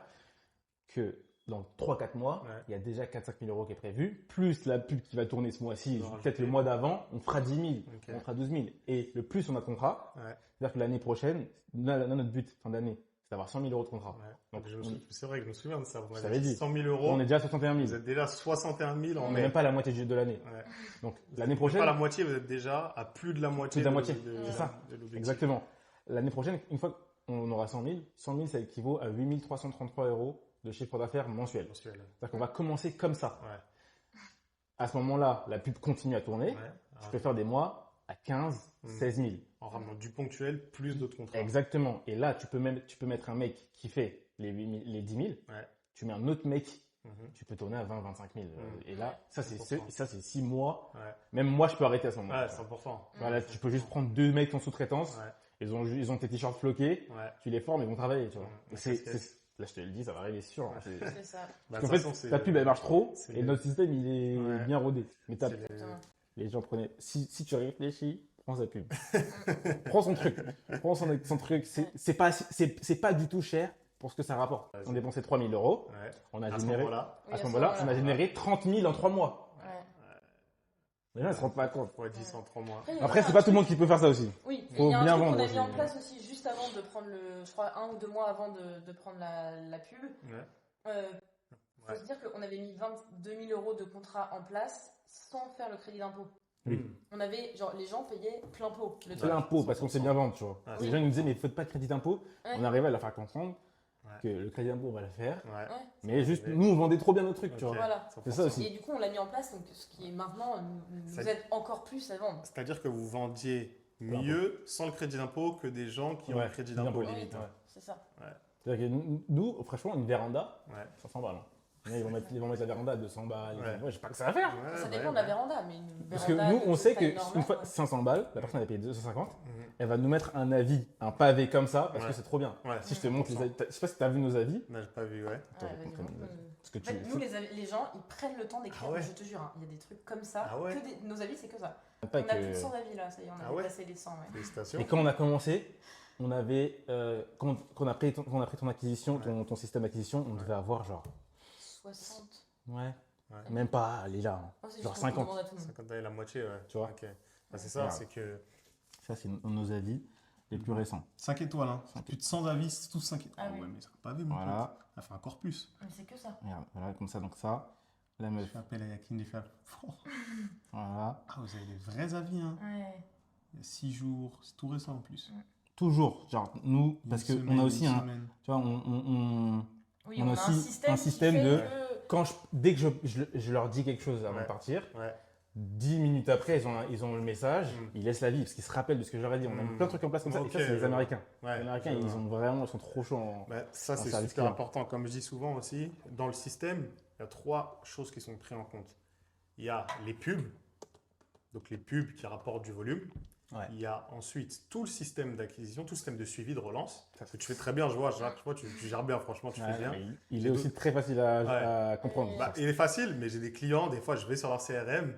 que dans 3-4 mois, Ouais. il y a déjà 4-5 000 euros qui est prévu, plus la pub qui va tourner ce mois-ci, On va peut-être le rajouter. mois d'avant, on fera 10 000, Ok. on fera 12 000. Et le plus on a de contrats, Ouais, c'est-à-dire que l'année prochaine, notre but, fin d'année, c'est d'avoir 100 000 euros de contrats. ouais. Donc, C'est vrai que je me souviens de ça. Vous Je m'avez t'avais dit dit. 100 000 euros. On est déjà à 61 Vous 000. êtes déjà à 61 000 en On n'est mai. même pas à la moitié de l'année. Ouais. Donc l'année Pas prochaine, la moitié, vous êtes déjà à plus de la moitié. Plus de la moitié, de- c'est ça. de l'objectif. exactement. L'année prochaine, une fois qu'on aura 100 000, ça équivaut à 8 333 euros de chiffre d'affaires mensuel. Mensuel. C'est-à-dire qu'on va commencer comme ça. Ouais. À ce moment-là, la pub continue à tourner. Ouais. Je peux faire des mois à 15, 16 000. En ramenant du ponctuel plus d'autres contrats. Exactement. Et là, tu peux mettre un mec qui fait les 10 000. Ouais. Tu mets un autre mec, Mhm. tu peux tourner à 20, 25 000. Et là, ça c'est 100%. 6 mois. Ouais. Même moi, je peux arrêter à ce moment-là. Ouais, 100%. Voilà, tu peux juste prendre 2 mecs en sous-traitance. Ouais. Ils ont tes t-shirts floqués. Ouais. Tu les formes, ils vont travailler, tu vois. Ouais. Et là, je te le dis, ça va arriver sûr. Hein. C'est ça. Bah, Parce de qu'en toute fait, façon, c'est- ta pub, elle marche trop. c'est Et les- notre système, il est Ouais. bien rodé. Mais c'est les- Exactement. les gens prenaient. Si tu réfléchis, prends sa pub. Prends son truc. Prends son truc. C'est pas du tout cher pour ce que ça rapporte. On dépensait 3 000 euros. Ouais. On a À ce généré. moment-là, Oui, À ce moment-là, on a généré 30 000 en 3 mois. Ouais. Les gens, ils se rendent pas compte. fois 10 en 3 mois. il y a Après, un c'est pas tout truc- le monde qui peut faire ça aussi. Oui, Faut il y a un bien truc qu'on vendre a mis en aussi. place aussi juste avant de prendre je crois 1 ou 2 mois avant de prendre la pub. Ouais. Faut Ouais. se dire qu'on avait mis 22 000 euros de contrat en place sans faire le crédit d'impôt. Oui. Mm. On avait, genre, les gens payaient plein pot. Le C'est truc. l'impôt parce qu'on sait bien vendre, tu vois. Ah, Les c'est- gens ils nous disaient, mais faites pas de crédit d'impôt. Ouais. On arrivait à la faire comprendre Ouais. que le crédit d'impôt, on va le faire. Ouais. Ouais. Mais juste, Mais- nous, on vendait trop bien nos trucs, tu Ok. vois. Voilà. 100%. C'est ça aussi. Et du coup, on l'a mis en place, donc ce qui est maintenant nous Ça- aide encore plus à vendre. C'est-à-dire que vous vendiez mieux sans le crédit d'impôt que des gens qui ont Ouais, le crédit crédit d'impôt d'impôt. limite. Ouais. C'est ça. C'est-à-dire que nous, franchement, une véranda, Ouais. 500 balles. Hein. Ils vont mettre la véranda à 200 balles. Ouais. Moi, j'ai pas que ça à faire. Ouais, Ça ouais, dépend de la ouais. véranda, mais une Parce que véranda nous, on de sait taille que normale, une fois ouais. 500 balles, la personne elle a payé 250, Mhm. elle va nous mettre un avis, un pavé comme ça, parce Ouais. que c'est trop bien. Ouais. Si je te montre les avis, je sais pas si tu as vu nos avis. Non, j'ai pas vu, ouais. Ouais, vas-y, Comme- montre-nous. Parce que En fait, nous, les gens, ils prennent le temps d'écrire. Ah ouais. Je te jure, hein, il y a des trucs comme ça. Ah ouais. Nos avis, c'est que ça. pas On a plus de que... 100 avis là, ça y est, on a Ah ouais. dépassé les 100. Ouais. Félicitations. Et quand on a commencé, on avait, quand on a pris ton acquisition, ton système d'acquisition, on devait avoir genre, 60. ouais, Ouais. même pas, allez là, hein. Oh, c'est Genre juste qu'on 50. demande à tout le monde. 50 la moitié, ouais. Tu vois. Ok. Bah, c'est ça, Ouais. c'est que. Ça c'est nos avis les plus récents. 5 étoiles, hein. Plus de 100 avis, c'est tous 5 étoiles. Ah oui. ouais, mais c'est un pavé, mon Voilà. pote. Elle fait encore plus. Mais c'est que ça. Regarde, voilà, comme ça, donc ça, la Je meuf, fais appel à Yakin, il fait. voilà. Ah, vous avez des vrais avis, hein. Ouais. Il y a 6 jours, c'est tout récent en plus. Toujours, genre, nous, parce Une qu'on semaine, a aussi une un, semaine. tu vois, Oui, On a on a aussi un un système qui fait de- que- quand dès que je leur dis quelque chose avant Ouais. de partir, Ouais. 10 minutes après, ils ont le message, Mm. ils laissent la vie, parce qu'ils se rappellent de ce que je leur ai dit. On a mis Mm. plein de trucs en place comme ça, Ok, et ça, c'est je les vois. Américains. Ouais, Les Américains, je vois. ils sont trop chauds en... Bah, ça, en c'est service super client. important. Comme je dis souvent aussi, dans le système, il y a 3 choses qui sont prises en compte. Il y a les pubs, donc les pubs qui rapportent du volume. Ouais. Il y a ensuite tout le système d'acquisition, tout le système de suivi, de relance. Que tu fais très bien, je vois, Jacques, tu gères bien, franchement, tu Ouais, fais bien. mais il J'ai est aussi très facile à comprendre. Bah, il est facile, mais j'ai des clients, des fois, je vais sur leur CRM,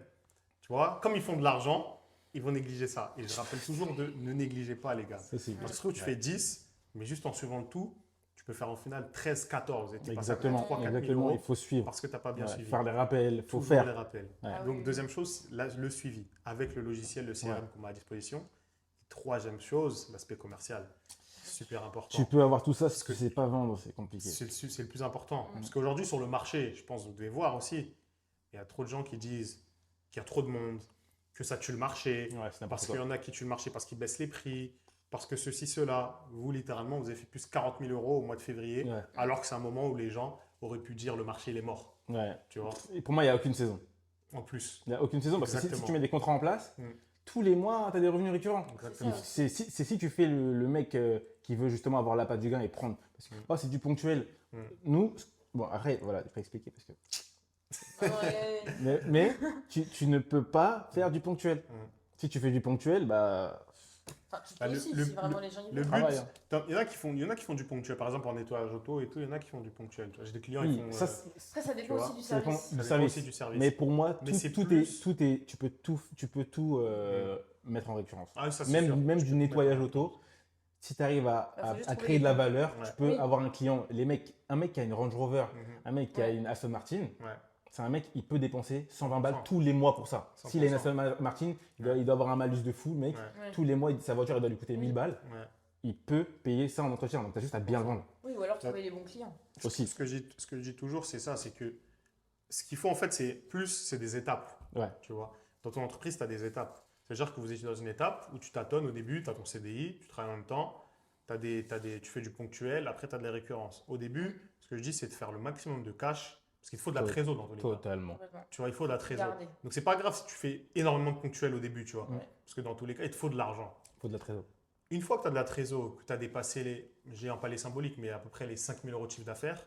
tu vois, comme ils font de l'argent, ils vont négliger ça. Et je rappelle toujours de ne négligez pas, les gars. Ça, c'est- Parce que je trouve que tu fais 10, mais juste en suivant le tout, tu peux faire en finale 13, 14. Et t'es passé à Exactement, 3, 4 000 exactement, euros il faut suivre. parce que tu n'as pas bien Ouais, suivi. faire des rappels, faut Toujours faire. les rappels. Ouais. Ah Donc, oui. deuxième chose, là, le suivi avec le logiciel, le CRM Ouais. qu'on a à disposition. Troisième chose, l'aspect commercial. Super important. Tu peux avoir tout ça, Parce ce que- que c'est pas vendre, c'est compliqué. C'est le plus important. Parce qu'aujourd'hui, sur le marché, je pense que vous devez voir aussi, il y a trop de gens qui disent qu'il y a trop de monde, que ça tue le marché, Ouais, c'est n'importe parce quoi. qu'il y en a qui tuent le marché parce qu'ils baissent les prix, parce que ceci, cela. Vous, littéralement, vous avez fait plus 40 000 euros au mois de février, Ouais. alors que c'est un moment où les gens auraient pu dire le marché, il est mort. Ouais. Tu vois, Et pour moi, il n'y a aucune saison. en plus. Il n'y a aucune saison parce que si Exactement. tu mets des contrats en place, Mm. tous les mois, tu as des revenus récurrents. Exactement. ça. C'est si tu fais le mec qui veut justement avoir l'appât du gain et prendre. Parce que Mm. oh, c'est du ponctuel. Mm. Nous, Bon, après, voilà, il faut expliquer parce que. Ouais. Mais tu ne peux pas faire du ponctuel. Si tu fais du ponctuel, bah. Enfin, tu Bah, peux le- aussi, le- si vraiment les gens y Le vont. but, Travail, hein. il y en a qui font du ponctuel, par exemple en nettoyage auto et tout, il y en a qui font du ponctuel. Tu vois, j'ai des clients, Oui, ils font. ça, Après, ça dépend tu aussi vois, du ça dépend service. du dépend service. aussi du service. Mais pour moi, Mais tout, c'est tout plus- est, tu peux tout mettre en récurrence. Ah, ça, c'est Même, sûr. même Tu du peux tout nettoyage mettre en auto, si tu arrives Bah, faut juste à trouver créer les de la points. valeur, Ouais. tu peux Oui. avoir un client. Un mec qui a une Range Rover, Mhm. un mec qui a Ouais. une Aston Martin, Ouais. c'est un mec, il peut dépenser 120 balles 100%. tous les mois pour ça. 100%. S'il a une Aston Martin, il doit avoir un malus de fou, le mec. Ouais. Ouais. Tous les mois, sa voiture, elle doit lui coûter 1000 Oui. balles. Ouais. Il peut payer ça en entretien. Donc, tu as juste à bien le vendre Oui, ou alors trouver les bons clients. aussi. Ce que je dis toujours, c'est ça, c'est que ce qu'il faut en fait, c'est des étapes. Ouais. Tu vois. Dans ton entreprise, tu as des étapes. C'est-à-dire que vous êtes dans une étape où tu tâtonnes au début, tu as ton CDI, tu travailles en même temps, tu fais du ponctuel, après tu as de la récurrence. Au début, ce que je dis, c'est de faire le maximum de cash, parce qu'il te faut de la Tot- trésor dans tous les cas. Totalement. Complètement. Tu vois, il faut de la trésor. Garder. Donc c'est pas grave si tu fais énormément de ponctuel au début, tu vois. Ouais. Parce que dans tous les cas, il te faut de l'argent. Il faut de la trésor. Une fois que tu as de la trésor, que tu as dépassé j'ai un palier symbolique, mais à peu près les 5 000 € de chiffre d'affaires,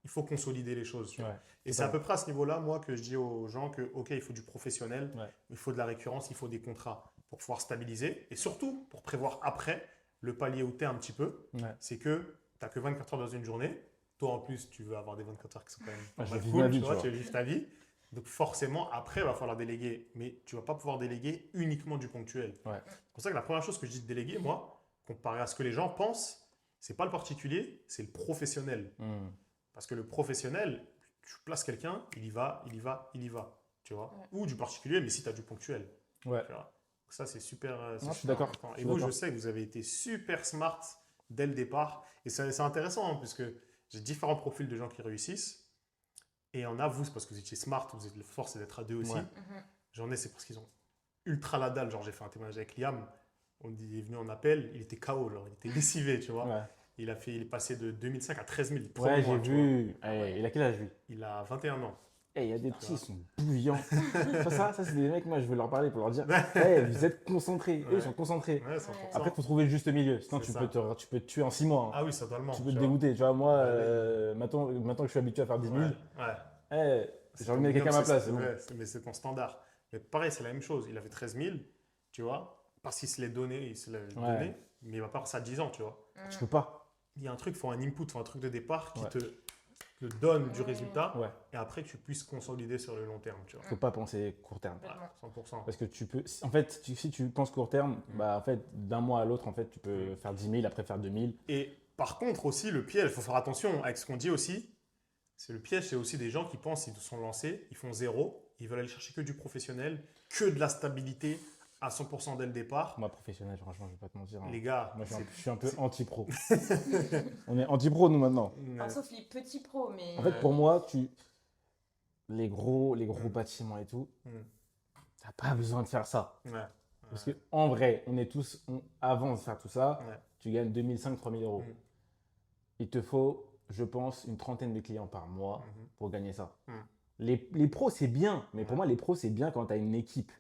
il faut consolider les choses. Tu vois. Ouais. Et c'est à peu près à ce niveau-là, moi, que je dis aux gens que, OK, il faut du professionnel, Ouais. il faut de la récurrence, il faut des contrats pour pouvoir stabiliser et surtout pour prévoir après le palier où tu es un petit peu. Ouais. C'est que tu n'as que 24 heures dans une journée. Toi, en plus, tu veux avoir des 24 heures qui sont quand même pas je mal vis cool, ma vie, tu vois, tu tu veux vivre ta vie. Donc forcément, après, il va falloir déléguer. Mais tu ne vas pas pouvoir déléguer uniquement du ponctuel. Ouais. C'est pour ça que la première chose que je dis de déléguer, moi, comparé à ce que les gens pensent, c'est pas le particulier, c'est le professionnel. Hmm. Parce que le professionnel, tu places quelqu'un, il y va. Tu vois. Ouais. Ou du particulier, mais si tu as du ponctuel. Ouais. Tu vois. Ça, c'est super. Non, je suis d'accord. important. Je Et suis vous, je d'accord. sais que vous avez été super smart dès le départ. Et c'est intéressant, hein, puisque j'ai différents profils de gens qui réussissent. Et en a, vous, c'est parce que vous étiez smart, vous êtes le force c'est d'être à deux aussi. Ouais. Mhm. J'en ai, c'est parce qu'ils ont ultra la dalle. Genre, j'ai fait un témoignage avec Liam. Il est venu en appel, il était KO, genre, il était lessivé, tu vois. Ouais. Il est passé de 2005 à 13 000. Ouais, j'ai mois, tu vois. vu. Il a quel âge, lui? Il a 21 ans. Il y a des petits, ils sont bouillants. ça, c'est des mecs, moi, je veux leur parler pour leur dire vous êtes concentrés. Eux, Ouais. ils sont concentrés. Ouais, 100%. Après, il faut trouver le juste milieu. Sinon, C'est tu peux te tuer en 6 mois. hein. Ah oui, totalement. Tu peux te vois. dégoûter. Tu vois, moi, Ouais. maintenant que je suis habitué à faire 10 000, Ouais. Ouais. j'ai envie de mettre quelqu'un à ma place. c'est bon. Ouais, mais c'est ton standard. Mais pareil, c'est la même chose. Il avait 13 000, tu vois, parce qu'il se l'est donné, Ouais. mais il va pas faire ça à 10 ans, tu vois. Tu peux pas. Il y a un truc, il faut un input, il faut un truc de départ qui Ouais. te donne du résultat Ouais. et après que tu puisses consolider sur le long terme, tu vois. Faut pas penser court terme. Ouais, 100%. Parce que tu peux. En fait, si tu penses court terme, bah, en fait, d'un mois à l'autre, en fait, tu peux faire 10 000, après faire 2 000. Et par contre aussi, le piège, il faut faire attention avec ce qu'on dit aussi, c'est le piège, c'est aussi des gens qui pensent, ils se sont lancés, ils font zéro, ils veulent aller chercher que du professionnel, que de la stabilité à 100% dès le départ. Moi, professionnel, franchement, je vais pas te mentir. hein. Les gars, Moi, c'est- je suis un peu anti-pro. On est anti-pro, nous, maintenant. Enfin, sauf les petits pros, mais. En fait, pour moi, les gros bâtiments et tout, Mm. t'as pas besoin de faire ça. Ouais. Parce que en vrai, avant de faire tout ça, Ouais. tu gagnes 2500, 3000 euros. Mm. Il te faut, je pense, une trentaine de clients par mois Mhm. pour gagner ça. Mm. Les pros, c'est bien, mais pour Ouais. moi, les pros, c'est bien quand tu as une équipe.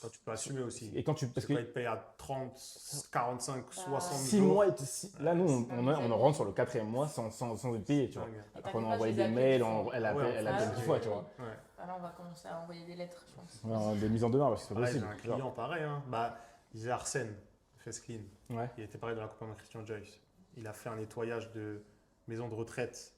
Quand tu peux assumer aussi. Et quand tu, Parce parce que que pas être payé à 30, 45, 60 6 jours. mois, là, nous, on rentre sur le 4e mois sans être payé, tu vois. Dingue. Et Après, t'as on des a envoyé pages, des les mails, appels qui elle Ah ouais, appelle on fait 10 ça. fois, tu vois. Ouais. Ah là, on va commencer à envoyer des lettres, je pense. Non, des mises en demeure, parce que c'est pas Ouais, possible. j'ai un client pareil. Hein. Bah, il disait Arsène, Fest Clean. Ouais. Il était pareil dans l'accompagnement de Christian Joyce. Il a fait un nettoyage de maison de retraite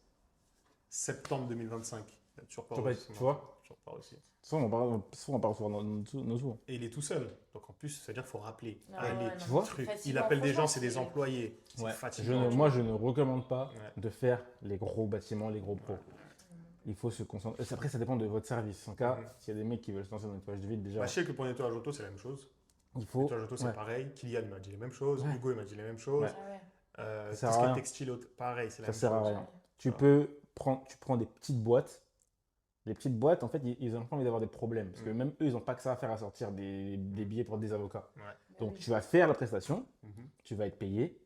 septembre 2025. Il a toujours pas Toujours pas- réussi. tu vois Toujours pas réussi. Souvent, on part recevoir nos sous. Et il est tout seul. Donc en plus, c'est-à-dire qu'il faut rappeler. Ah Aller, ouais, non, tu vois c'est truc. fatigant. Il appelle des gens, Franchement, c'est des employés. C'est Ouais. fatigant. Moi, je ne recommande pas Ouais. de faire les gros bâtiments, les gros pros. Il faut se concentrer. Après, ça dépend de votre service. En cas, Mhm. s'il y a des mecs qui veulent se lancer dans le nettoyage de ville, déjà, Bah, je sais que pour le nettoyage auto, c'est la même chose. il Le faut. nettoyage auto, c'est ouais. pareil. Kylian m'a dit les mêmes choses. Ouais. Hugo il m'a dit les mêmes choses. Ouais. Ah ouais. Tout Ça ce sert à qui est rien. textile, pareil, c'est la Ça même sert à chose. rien. Tu Ouais. peux prendre, tu prends des petites boîtes. Les petites boîtes, en fait, ils ont pas envie d'avoir des problèmes. Parce que même eux, ils n'ont pas que ça à faire à sortir des billets pour des avocats. Ouais. Donc, Oui. tu vas faire la prestation, Mhm. tu vas être payé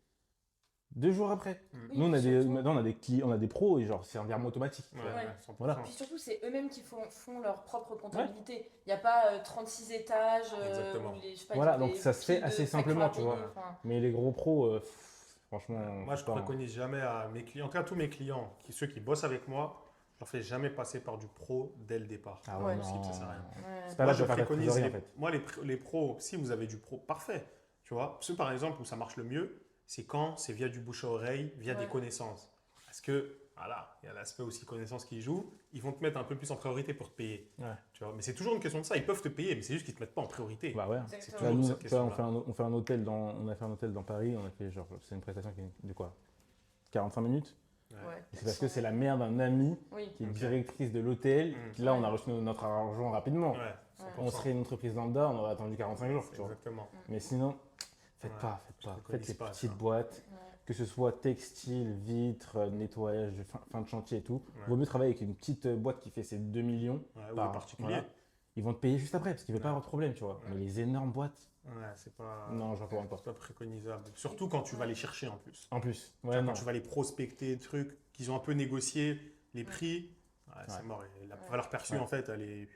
2 jours après. Oui, Nous, on a puis des, surtout- maintenant, on a des clients, on a des pros et genre, c'est un virement automatique. tu Ouais, vois. ouais, Ouais. 100%. Voilà. Puis surtout, c'est eux-mêmes qui font leur propre comptabilité. Il n'y a pas 36 étages. Exactement. Où les, je sais pas, Voilà, les donc ça se fait piles de assez sacs simplement, tu ravés, vois. enfin, Mais les gros pros, Franchement, Moi, je faut pas, hein. préconise jamais à mes clients, en tout cas tous mes clients, ceux qui bossent avec moi, je leur fais jamais passer par du pro dès le départ. Ah Ouais, ouais, Possible, non. ça sert à rien. Ouais. C'est pas Moi, là je que faire ta préconise trésorerie, en fait. moi, les pros, si vous avez du pro, parfait. Tu vois, ceux par exemple où ça marche le mieux, c'est quand c'est via du bouche à oreille, via des Ouais. connaissances. Parce que, voilà, il y a l'aspect aussi connaissance qui joue, ils vont te mettre un peu plus en priorité pour te payer. Ouais. Tu vois, mais c'est toujours une question de ça, ils peuvent te payer, mais c'est juste qu'ils ne te mettent pas en priorité. Bah ouais. C'est Exactement. Tu vois, toujours nous, cette tu vois, question-là. on fait un hôtel on a fait un hôtel dans Paris, on a fait genre, c'est une prestation qui est de quoi 45 minutes. Ouais. Ouais. Et c'est parce que c'est la mère d'un ami Oui. qui est Ok. directrice de l'hôtel. Mm. Là, on a reçu notre argent rapidement. Ouais, On 100%. serait une entreprise lambda, on aurait attendu 45 jours, tu vois. Exactement. Mais sinon, faites Ouais, pas. je Faites préconise les pas petites ça. boîtes, Ouais. que ce soit textile, vitres, nettoyage, fin de chantier et tout. Ouais. Vaut mieux travailler avec une petite boîte qui fait ses 2 millions. Ouais, ou Par- les particuliers. voilà. Ils vont te payer juste après parce qu'ils ne veulent pas Ouais. avoir de problème, tu vois. Ouais. Mais les énormes boîtes, Ouais, c'est pas, non, je recommande pas. c'est pas préconisable. Surtout quand tu vas les chercher en plus. En plus, Tu ouais, vois, non. quand tu vas les prospecter, trucs, qu'ils ont un peu négocié les prix, c'est Ouais. mort. Et la valeur perçue, Ouais. en fait, elle est.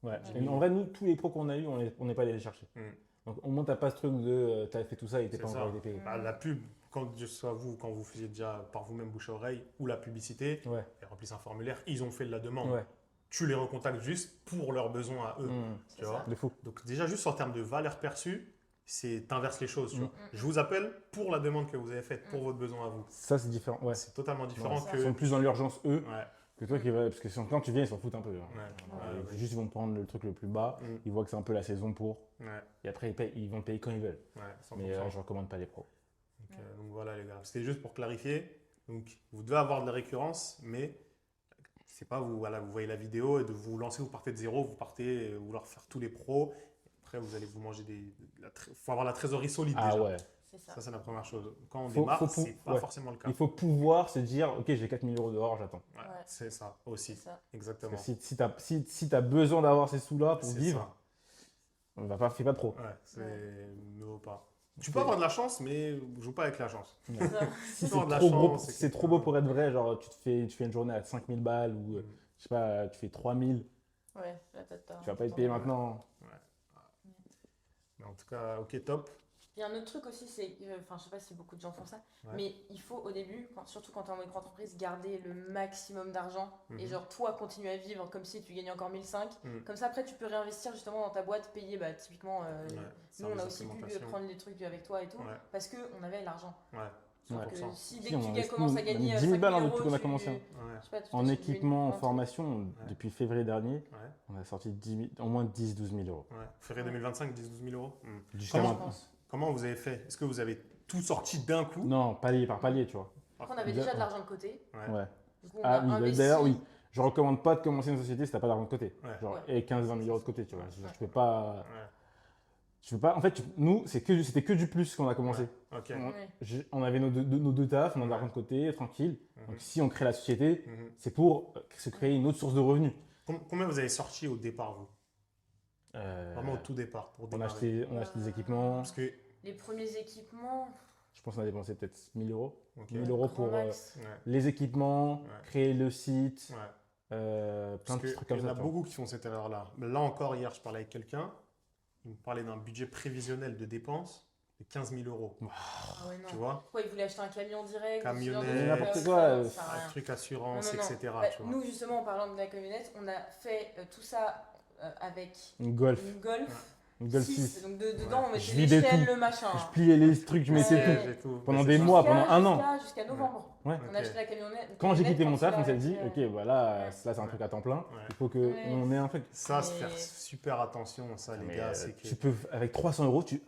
Ouais. Ouais. Et en vrai, nous, tous les pros qu'on a eu, on n'est pas allé les chercher. Mm. Donc au moins, t'as pas ce truc de t'as fait tout ça et t'es C'est pas ça. encore été payé. Bah, la pub, quand ce soit vous, quand vous faisiez déjà par vous-même bouche à oreille, ou la publicité, Ouais, ils remplissent un formulaire, ils ont fait de la demande. ouais. Tu les recontactes juste pour leurs besoins à eux. Mm. Tu vois. De fou. Donc déjà, juste en termes de valeur perçue, c'est t'inverses les choses. Tu Mm. vois. Je vous appelle pour la demande que vous avez faite, pour votre besoin à vous. Ça, c'est différent. Ouais. C'est totalement différent Ouais, que. Ils sont plus dans l'urgence, eux, Ouais. que toi qui vas. Parce que quand tu viens, ils s'en foutent un peu. Hein. Ouais. Ouais. Juste, ils vont te prendre le truc le plus bas. Mm. Ils voient que c'est un peu la saison pour. Ouais. Et après, ils vont te payer quand ils veulent. Ouais, 100%. Mais je recommande pas les pros. Donc voilà les gars, c'était juste pour clarifier. Donc vous devez avoir de la récurrence, mais c'est pas vous, voilà, vous voyez la vidéo et de vous lancer, vous partez de zéro, vous partez vouloir faire tous les pros. Après vous allez vous manger faut avoir la trésorerie solide Ah déjà. ouais. C'est ça. Ça c'est la première chose. Quand on Faut démarre, c'est pas ouais. forcément le cas. Il faut pouvoir se dire, ok, j'ai 4 000 euros dehors, j'attends. Ouais, Ouais. c'est ça C'est aussi, ça. exactement. Parce que si t'as besoin d'avoir ces sous-là pour C'est vivre, fais pas trop. ça. Ouais, c'est Ouais. ne vaut pas. Tu peux avoir de la chance, mais joue pas avec la chance. C'est ça. Si Avoir de la trop gros, chance, si c'est c'est que- trop beau pour être vrai, genre tu fais une journée à 5 000 balles ou Mm. je sais pas, tu fais 3 000, Ouais, là, tu vas pas être payé maintenant. Mais en tout cas, ok, top. Il y a un autre truc aussi, c'est, enfin, je sais pas si beaucoup de gens font ça, Ouais. mais il faut au début, surtout quand tu es en micro-entreprise, garder le maximum d'argent et Mhm. genre toi continuer à vivre comme si tu gagnais encore 1005. Mhm. Comme ça après tu peux réinvestir justement dans ta boîte, payer bah, typiquement. Ouais, Nous service on a aussi pu d'implémentation. prendre des trucs avec toi et tout Ouais. parce qu'on avait l'argent. Ouais, Sauf que 100%. si dès Si, que on tu a investi- commences on à a gagner mis 10 000 5 000 balles euros, depuis qu'on a tu- commencé. Ouais, je sais pas, tu En t'achètes du équipement, en un truc. formation, depuis février dernier, ouais, on a sorti au moins 10-12 000 euros. ouais. Février 2025, 10-12 000 euros. Jusqu'à Je Comment- maintenant. pense. Comment vous avez fait? Est-ce que vous avez tout sorti d'un coup? Non, palier par palier, tu vois. Après, on avait déjà de l'argent de côté. Ouais. Ouais. Du coup, on Ah a oui, investi. d'ailleurs, oui. Je recommande pas de commencer une société si t'as pas d'argent de côté. Ouais. Genre, Ouais. et 15-20 000 euros de côté, tu vois. Ouais. Tu peux pas. Ouais. Tu peux pas. En fait, nous, c'était que du plus qu'on a commencé. Ok. On avait nos deux tafs, on a de l'argent de côté, tranquille. Mhm. Donc si on crée la société, Mhm. c'est pour se créer une autre source de revenus. Combien vous avez sorti au départ, vous? Vraiment au tout départ, pour on a démarrer. acheté des équipements. Parce que, Les premiers équipements, Je pense qu'on a dépensé peut-être 1 000 euros. ok. 1 000 euros grand pour max. Ouais. les équipements, Ouais. créer le site, Ouais. plein Parce de petits que trucs comme il y en ça. a tu vois. beaucoup qui font cette erreur-là. Mais là encore, hier, je parlais avec quelqu'un. Il me parlait d'un budget prévisionnel de dépenses de 15 000 euros. Ah ouais, non. Tu vois? Pourquoi ils voulaient acheter un camion direct Camionnette, ce genre de n'importe trucs, quoi, ça sert à Un rien. truc assurance, Non, non, non. etc. Bah, tu vois. nous, justement, en parlant de la camionnette, on a fait tout ça avec Une Golf, une Golf une Golf 6. 6. Donc dedans, on Je mettait vidais l'échelle, tout. le machin. Je pliais les trucs, je mettais Ouais. tout. J'ai tout. Pendant Mais des c'est mois, ça. pendant un an. Jusqu'à novembre. Ouais. On Ok. a acheté la camionnette. Quand j'ai quitté mon quand il taf, on s'est dit, arrêtait, ok, voilà, ouais. là c'est un truc à temps plein. Ouais. Il faut qu'on Ouais. ait un truc. Ça, se Mais- faire super attention, ça, les Mais, gars, c'est que. tu peux, avec 300 euros, tu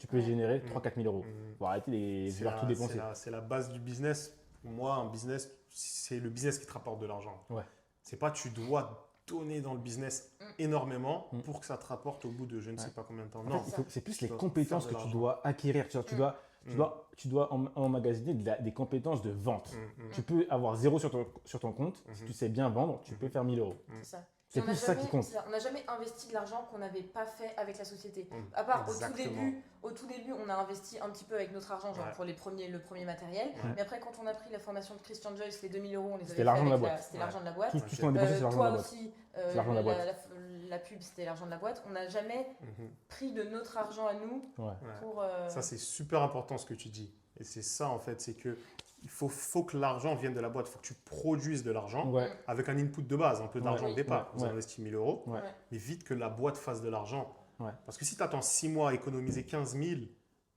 peux Ouais. générer Mm. 3-4 000 euros. Mhm. Faut arrêter les C'est vouloir tout dépenser. c'est la base du business. Pour moi, un business, c'est le business qui te rapporte de l'argent. Ouais. C'est pas tu dois donner dans le business Mm. énormément Mm. pour que ça te rapporte au bout de je ne sais pas combien de temps. En Non. fait, c'est plus les dois compétences faire que de tu l'argent. dois acquérir. Tu vois, Mm. tu dois emmagasiner des compétences de vente. Mm, mm, Tu peux avoir 0 sur ton compte. Si Mhm. tu sais bien vendre, tu Mhm. peux faire 1 000 euros. C'est ça. C'est Et on plus a ça qui jamais- compte. c'est ça, on n'a jamais investi de l'argent qu'on n'avait pas fait avec la société. mm. À part Exactement. au tout début, on a investi un petit peu avec notre argent, genre Ouais. pour le premier matériel. Ouais. Mais après, quand on a pris la formation de Christian Joyce, les 2000 euros, on les avait C'était fait l'argent de la avec boîte. C'était Ouais. l'argent de la boîte. Tout Ok. ce qu'on a dépensé, c'est l'argent de Toi la boîte. aussi, C'est l'argent de la boîte. la pub, c'était l'argent de la boîte. On n'a jamais Mhm. pris de notre argent à nous Ouais. pour. Ça, c'est super important ce que tu dis. Et c'est ça, en fait, c'est que il faut que l'argent vienne de la boîte. Il faut que tu produises de l'argent Ouais. avec un input de base, un peu d'argent Ouais. au départ. Vous Ouais. investissez 1000 euros, Ouais. mais vite que la boîte fasse de l'argent. Ouais. Parce que si tu attends 6 mois à économiser 15 000,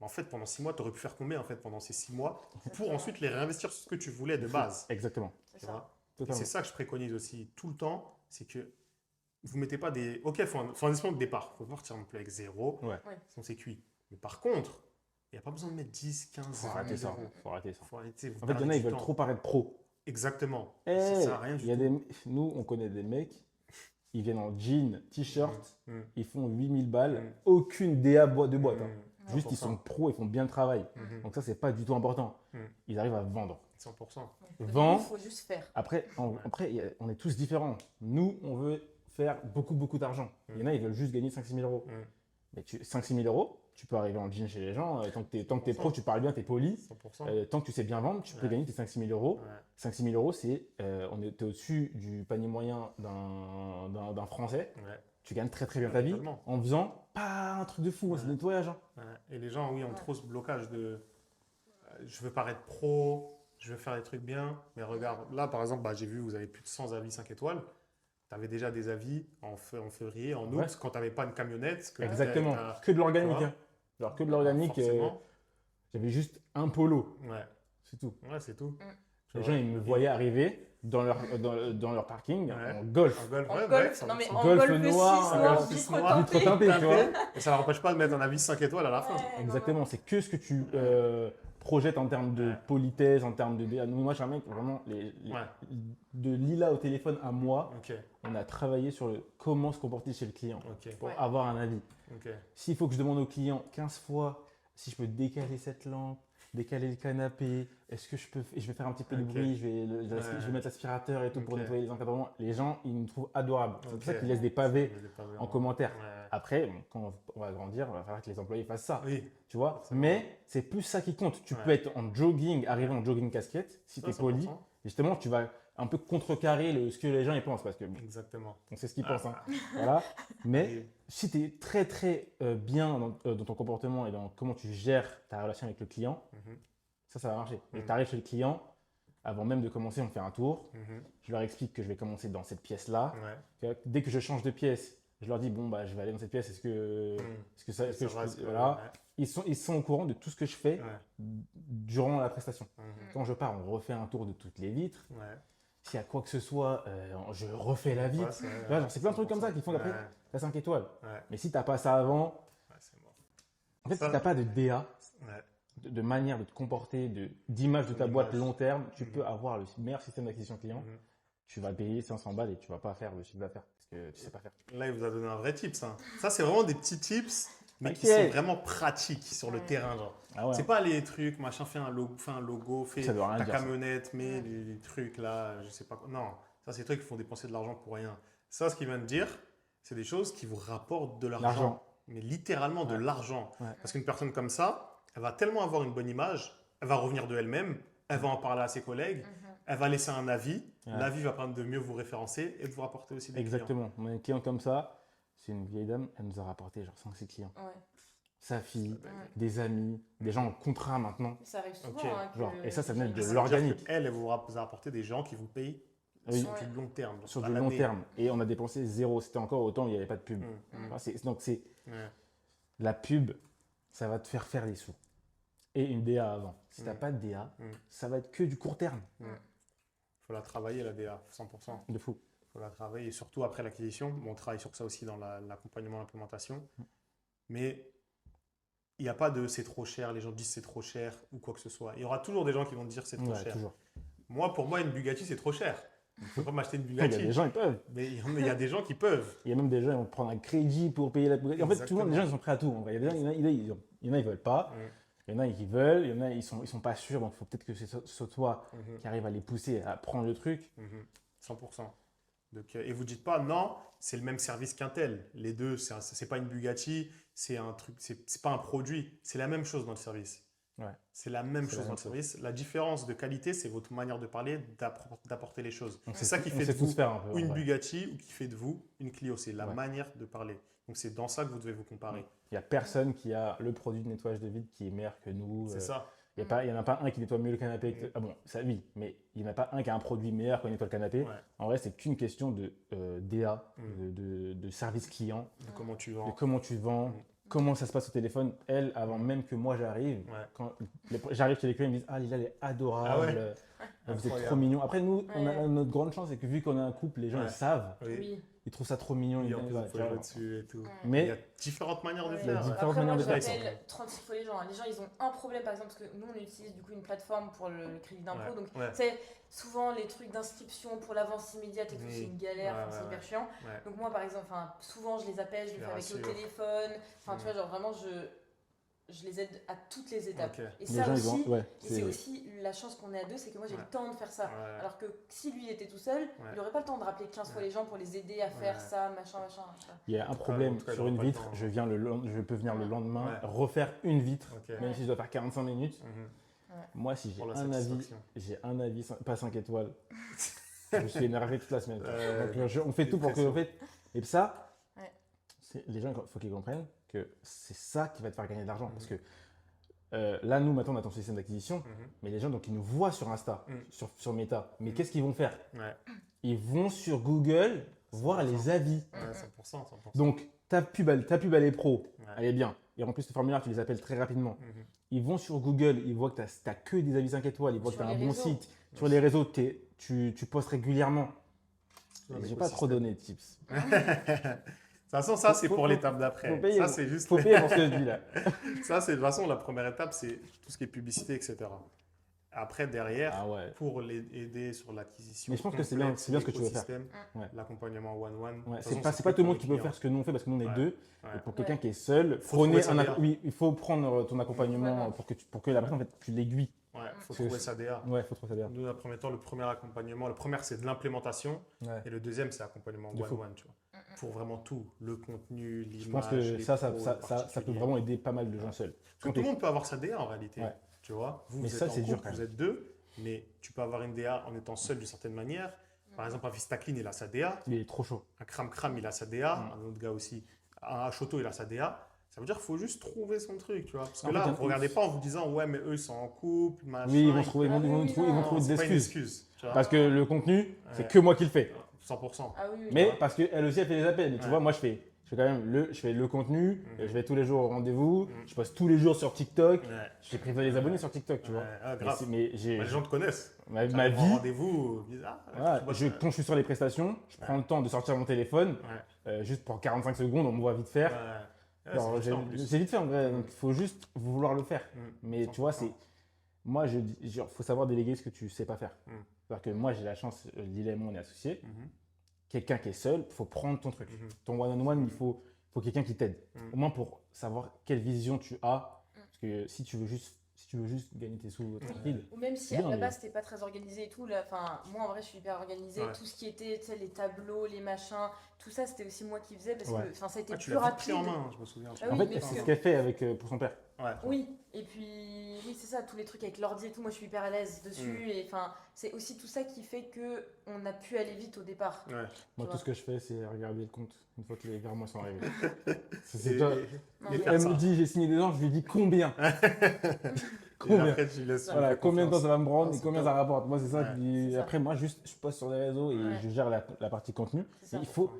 en fait, pendant 6 mois, tu aurais pu faire combien en fait, pendant ces 6 mois pour ensuite les réinvestir sur ce que tu voulais de base. Exactement. C'est Tu ça. vois. Et Totalement. c'est ça que je préconise aussi tout le temps, c'est que vous mettez pas des... Ok, il faut un investissement de départ. Il faut partir non plus avec 0, Ouais. sinon c'est cuit. Mais par contre, il n'y a pas besoin de mettre 10, 15, Faut 20 arrêter 000 ça. euros. Faut arrêter ça. Faut arrêter. Vous En fait, il y en perdez a, ils du veulent temps. trop paraître pro. Exactement. Eh, Ça sert à rien il du y a tout. nous, on connaît des mecs, ils viennent en jean, t-shirt, Mm. ils font 8000 balles, Mm. aucune DA de boîte. hein. Mm. Juste, ils 100%. sont pros, ils font bien le travail. Mhm. Donc ça, c'est pas du tout important. Mm. Ils arrivent à vendre. 100%. Vend. Il faut juste faire. Après, on est tous différents. Nous, on veut faire beaucoup d'argent. Il y en a, ils veulent juste gagner 5-6 000 euros. Mm. Mais 5-6 000 euros, tu peux arriver en jean chez les gens. Tant que tu es pro, tu parles bien, tu es poli. 100%. Tant que tu sais bien vendre, tu peux Ouais. gagner tes 5-6 000 euros. Ouais. 5-6 000 euros, t'es au-dessus du panier moyen d'un Français. Ouais. Tu gagnes très bien ta vie Totalement. en faisant pas un truc de fou, c'est Ouais. le nettoyage. hein. Ouais. Et les gens, oui, ont Ouais. trop ce blocage de je veux paraître pro, je veux faire des trucs bien. Mais regarde, là, par exemple, j'ai vu, vous avez plus de 100 avis 5 étoiles. Tu avais déjà des avis en février, en août, Ouais. quand tu n'avais pas une camionnette. Que Exactement. t'as- Que de l'organique. tu vois. hein. Alors que de l'organique, Forcément. j'avais juste un polo. Ouais. C'est tout. Ouais, c'est tout. Tu Les vois. gens, ils me voyaient arriver dans leur parking Ouais. en golf. En golf, En ouais, golf, ouais, non mais 100%. en Golf golf noir, 6, un noir, golf vitre noir. Vitre teintée. teintée, tu vois. Et ça ne l'empêche pas de mettre un avis 5 étoiles à la fin. Ouais, non, Exactement, non. c'est que ce que tu projettes en termes de Ouais. politesse, en termes de... Moi, j'ai un mec, vraiment, Ouais. de Lila au téléphone à moi, Ok, on a travaillé sur comment se comporter chez le client ok, pour Ouais. avoir un avis. ok. S'il faut que je demande au client 15 fois si je peux décaler cette lampe, décaler le canapé, est-ce que je vais faire un petit peu de Ok. bruit, je vais mettre l'aspirateur et tout pour Ok. nettoyer les encadrements. Les gens, ils nous trouvent adorables. C'est pour ça Ok. qu'ils laissent des pavés Il y a des pavés en commentaire. Ouais. Après, bon, quand on va grandir, il va falloir que les employés fassent ça. Oui, Tu vois, Forcément. mais c'est plus ça qui compte. Tu Ouais. peux être en jogging, arriver en jogging casquette, si tu es ça, poli. 100%. Justement, tu vas un peu contrecarrer ce que les gens y pensent parce que bon, Exactement. on sait ce qu'ils Ah. pensent. hein. Voilà. Mais Oui. si tu es très bien dans ton comportement et dans comment tu gères ta relation avec le client, Mhm, ça va marcher. Mais Mhm. tu arrives chez le client, avant même de commencer, on fait un tour. mhm. Je leur explique que je vais commencer dans cette pièce-là. Ouais. Dès que je change de pièce, je leur dis bon, je vais aller dans cette pièce. Est-ce que C'est vrai, je c'est- voilà. Ils sont au courant de tout ce que je fais Ouais. durant la prestation. Mhm. Quand je pars, on refait un tour de toutes les vitres. Ouais. S'il y a quoi que ce soit, je refais la vitre. Ouais, c'est vrai, Tu vois, genre, c'est plein de trucs comme ça qui font qu'après, Ouais, t'as 5 étoiles. ouais, Mais si t'as pas ça avant, ouais, c'est mort. en fait, Ça- si t'as pas de DA, Ouais. de manière de te comporter, d'image de ta D'image. boîte long terme, tu Mhm. peux avoir le meilleur système d'acquisition client. Mhm. Tu vas payer 500 balles et tu vas pas faire le chiffre d'affaires parce que tu sais pas faire. Là, il vous a donné un vrai tips. hein. Ça, c'est vraiment des petits tips, mais qui Ok. sont vraiment pratiques sur le Ouais. terrain. Genre. Ah ouais. C'est pas les trucs, machin, fais un logo, fais Ça veut rien ta dire, ça. camionnette, mets les trucs là, je sais pas quoi. Non, ça, c'est des trucs qui font dépenser de l'argent pour rien. Ça, ce qu'il vient de dire, c'est des choses qui vous rapportent de l'argent. L'argent. Mais littéralement de Ouais. l'argent. Ouais. Parce qu'une personne comme ça, elle va tellement avoir une bonne image, elle va revenir de elle-même, elle va en parler à ses collègues, Mhm. elle va laisser un avis, Ouais. l'avis va permettre de mieux vous référencer et de vous rapporter aussi des clients. Exactement. On a un client comme ça, c'est une vieille dame, elle nous a rapporté genre 5-6 clients. Ouais. Sa fille, Ouais. des amis, des gens en contrat maintenant. Ça arrive souvent. Ok. hein, que Genre, et ça venait de Ça veut dire l'organique. qu'elle vous a apporté des gens qui vous payent Oui. sur Ouais. du long terme. Sur à du long l'année. terme. Et on a dépensé zéro. C'était encore autant où il n'y avait pas de pub. Mm, Enfin, donc c'est ouais. la pub, ça va te faire des sous. Et une DA avant. Si tu n'as Mm. pas de DA, Mm. ça va être que du court terme. Faut la travailler, la DA, 100%. De fou. Faut la travailler, et surtout après l'acquisition. Bon, on travaille sur ça aussi dans l'accompagnement, l'implémentation. Mm. Mais il n'y a pas de c'est trop cher, les gens disent c'est trop cher ou quoi que ce soit. Il y aura toujours des gens qui vont te dire c'est trop Ouais, cher. toujours. Pour moi, une Bugatti, c'est trop cher. Je ne peux pas m'acheter une Il y a Bugatti. des gens, ils peuvent. Mais il y a des gens qui peuvent. Il y a même des gens, ils vont prendre un crédit pour payer la Bugatti. En fait, tout le monde, les gens, ils sont prêts à tout. Il y a des gens, il y en a, ils veulent pas. Mm. Il y en a qui veulent. Il y en a, ils sont pas sûrs. Donc, il faut peut-être que ce soit toi Mhm. qui arrive à les pousser à prendre le truc. 100%. Donc, et vous dites pas, non, c'est le même service qu'un tel. Les deux, c'est pas une Bugatti, c'est un truc, c'est pas un produit. C'est la même chose dans le service. Ouais. C'est la même C'est chose la dans même le service. La différence de qualité, c'est votre manière de parler, d'apporter les choses. On C'est sait- ça qui on fait sait de tous vous faire un peu. en une vrai. Bugatti ou qui fait de vous une Clio. C'est la Ouais. manière de parler. Donc c'est dans ça que vous devez vous comparer. Il n'y a personne qui a le produit de nettoyage de vide qui est meilleur que nous. C'est ça. Il y en a pas un qui nettoie mieux le canapé. Ah bon, ça oui, mais il n'y en a pas un qui a un produit meilleur quand il nettoie le canapé. Ouais. En vrai, c'est qu'une question de DA, Mm. de service client, De comment tu de vends. comment tu vends, Mm. comment ça se passe au téléphone. Elle, avant même que moi j'arrive, Ouais. quand j'arrive chez les clients, ils me disent ah Lila, elle est adorable, Ah ouais. vous êtes Incroyable. trop mignon. Après nous, on a Ouais. notre grande chance, c'est que vu qu'on a un couple, les gens Ouais. ils savent, Oui. Oui. ils trouvent ça trop mignon. Oui, ils en disent, plus, ouais, vous tu vois. pouvez là-dessus et tout. Ouais. Il y Mais a différentes manières de Ouais. Il y a faire. différentes Après, moi, manières de faire. j'appelle 36 fois les gens. Les gens, ils ont un problème, par exemple, parce que nous, on utilise du coup une plateforme pour le crédit d'impôt. Ouais. Donc, Ouais. tu sais, souvent, les trucs d'inscription pour l'avance immédiate et tout, Oui. c'est une galère, Ouais, enfin, c'est ouais, hyper ouais. chiant. Ouais. Donc, moi, par exemple, souvent, je les appelle, je Tu les les fais avec le rassures. téléphone. Enfin, tu Mm. vois, genre vraiment, je les aide à toutes les étapes. Ok. Et Les ça gens, ils aussi, vont. Ouais, et c'est aussi la chance qu'on est à deux, c'est que moi, j'ai Ouais. le temps de faire ça. Ouais. Alors que si lui était tout seul, il n'aurait pas le temps de rappeler 15 fois Ouais. les gens pour les aider à faire Ouais. ça, machin, machin. Il y a un en problème tout cas, sur j'aurais une pas le vitre, temps. je peux venir le lendemain, Ouais. refaire une vitre, Ok. même si je dois faire 45 minutes. Mhm. Moi, si Pour la satisfaction. j'ai un avis, pas 5 étoiles, je suis énervé toute la semaine. Ouais. Donc, on fait tout pour que, Dépression. en fait, et ça, Ouais. les gens, il faut qu'ils comprennent que c'est ça qui va te faire gagner de l'argent. Mhm. Parce que là, nous, maintenant, on a ton système d'acquisition, Mhm. mais les gens, donc, ils nous voient sur Insta, Mhm. sur Meta. Mais Mhm. qu'est-ce qu'ils vont faire? Ouais. Ils vont sur Google voir 100%. les avis. Ouais, 100%. 100%. Donc, ta pub, elle est pro, Ouais. elle est bien. Et en plus, ce formulaire, tu les appelles très rapidement. Mhm. Ils vont sur Google, ils voient que tu n'as que des avis 5 étoiles, ils voient que Sur tu as un les bon réseaux. site. Sur les réseaux, tu postes régulièrement. Tout un Je n'ai pas trop écosystème. donné de tips. De toute façon, ça, c'est Faut- pour faut- l'étape d'après. faut payer, Ça, c'est juste. Faut payer pour ce que je dis là. Ça, c'est de toute façon, la première étape, c'est tout ce qui est publicité, etc. Après, derrière, Ah ouais. pour les aider sur l'acquisition. Mais je pense que c'est complète, bien ce que tu veux faire. l'écosystème, Ouais. L'accompagnement one-one. Ouais, De toute c'est façon, pas, c'est pas que tout le monde pour qui les peut faire ce que nous on fait parce que nous on est Ouais. deux. clients. Et pour Ouais. quelqu'un qui est seul, Faut prenez trouver sa DA. oui, il faut prendre ton accompagnement Voilà. pour que la personne, en fait, tu l'aiguilles. Ouais, faut Parce que trouver sa DA. Ouais, faut trop savoir. Nous, dans le premier temps, le premier accompagnement, le premier, c'est de l'implémentation. Ouais. Et le deuxième, c'est accompagnement Il faut. one-one, tu vois. Pour vraiment tout. Le contenu, l'image. Je pense que les ça pros, peut particuliers. vraiment aider pas mal de gens seuls. Parce que tout le monde peut avoir sa DA en réalité. Ouais. Tu vois, vous, Mais vous ça, êtes en c'est dur, couple, quand même. vous êtes deux, mais tu peux avoir une DA en étant seul d'une certaine manière. Par exemple, un Vistaclean, il a sa DA. Il est trop chaud. Un Cram, il a sa DA. Un autre gars aussi. Un Choto, il a sa DA. Ça veut dire qu'il faut juste trouver son truc, tu vois. Parce que En là, fait, vous regardez pas en vous disant, ouais, mais eux, ils sont en couple, machin. Oui, ils vont trouver, Ah oui, oui, ils vont non, trouver des C'est pas une excuses. excuse. Tu vois. Parce que le contenu, c'est Ouais. que moi qui le fais. 100%. Ah oui, oui. Mais vois. parce qu'elle aussi, elle fait les appels. Mais tu Ouais. vois, moi, je fais quand même je fais le contenu, je vais tous les jours au rendez-vous, Mhm. je poste tous les jours sur TikTok. Ouais. J'ai pris des abonnés sur TikTok, tu vois. Ouais, ah, Mais grave. mais j'ai Bah, les gens te connaissent. ma T'arrives en vie. rendez-vous, ils disent, ah, Voilà, tu bosses, quand je suis sur les prestations, je prends le temps de sortir mon téléphone, Ouais. juste pour 45 secondes, on me voit vite faire. Ouais. Alors, Ouais, c'est en plus. c'est vite fait en vrai, donc il faut juste vouloir le faire. Mm. Mais tu vois, 100%. moi, faut savoir déléguer ce que tu sais pas faire. Mm. C'est-à-dire que moi, j'ai la chance, Lila et moi, on est associés. Mhm. Quelqu'un qui est seul, il faut prendre ton truc. Mhm. Ton one-on-one, il faut quelqu'un qui t'aide. Mm. Au moins pour savoir quelle vision tu as. Parce que si tu veux juste gagner tes sous tranquille, Ou même si C'est à bien, la mais- base c'était pas très organisé et tout, là, moi en vrai je suis hyper organisée, Ouais. tout ce qui était, tu sais, les tableaux, les machins, tout ça c'était aussi moi qui faisais parce Ouais. que ça a été Ah, tu plus l'as vite rapide. pris en main, je me souviens. Ah en oui, fait, mais c'est parce ce que- qu'elle fait avec, pour son père. Ouais. Oui, et puis oui c'est ça, tous les trucs avec l'ordi et tout, moi je suis hyper à l'aise dessus et enfin c'est aussi tout ça qui fait que on a pu aller vite au départ. Ouais. Moi, Tu tout vois. ce que je fais, c'est regarder le compte une fois que les virements sont arrivés. Et- toi. Non, et mais- faire Elle ça. me dit, j'ai signé des gens, je lui dis combien. Et Combien après, tu laisses Voilà, combien de temps ça va me prendre Non, et c'est combien top. ça rapporte. Moi, c'est ça. Ouais, puis c'est ça. après, moi, juste, je poste sur les réseaux et Ouais. je gère la partie contenu. C'est ça. Mais il faut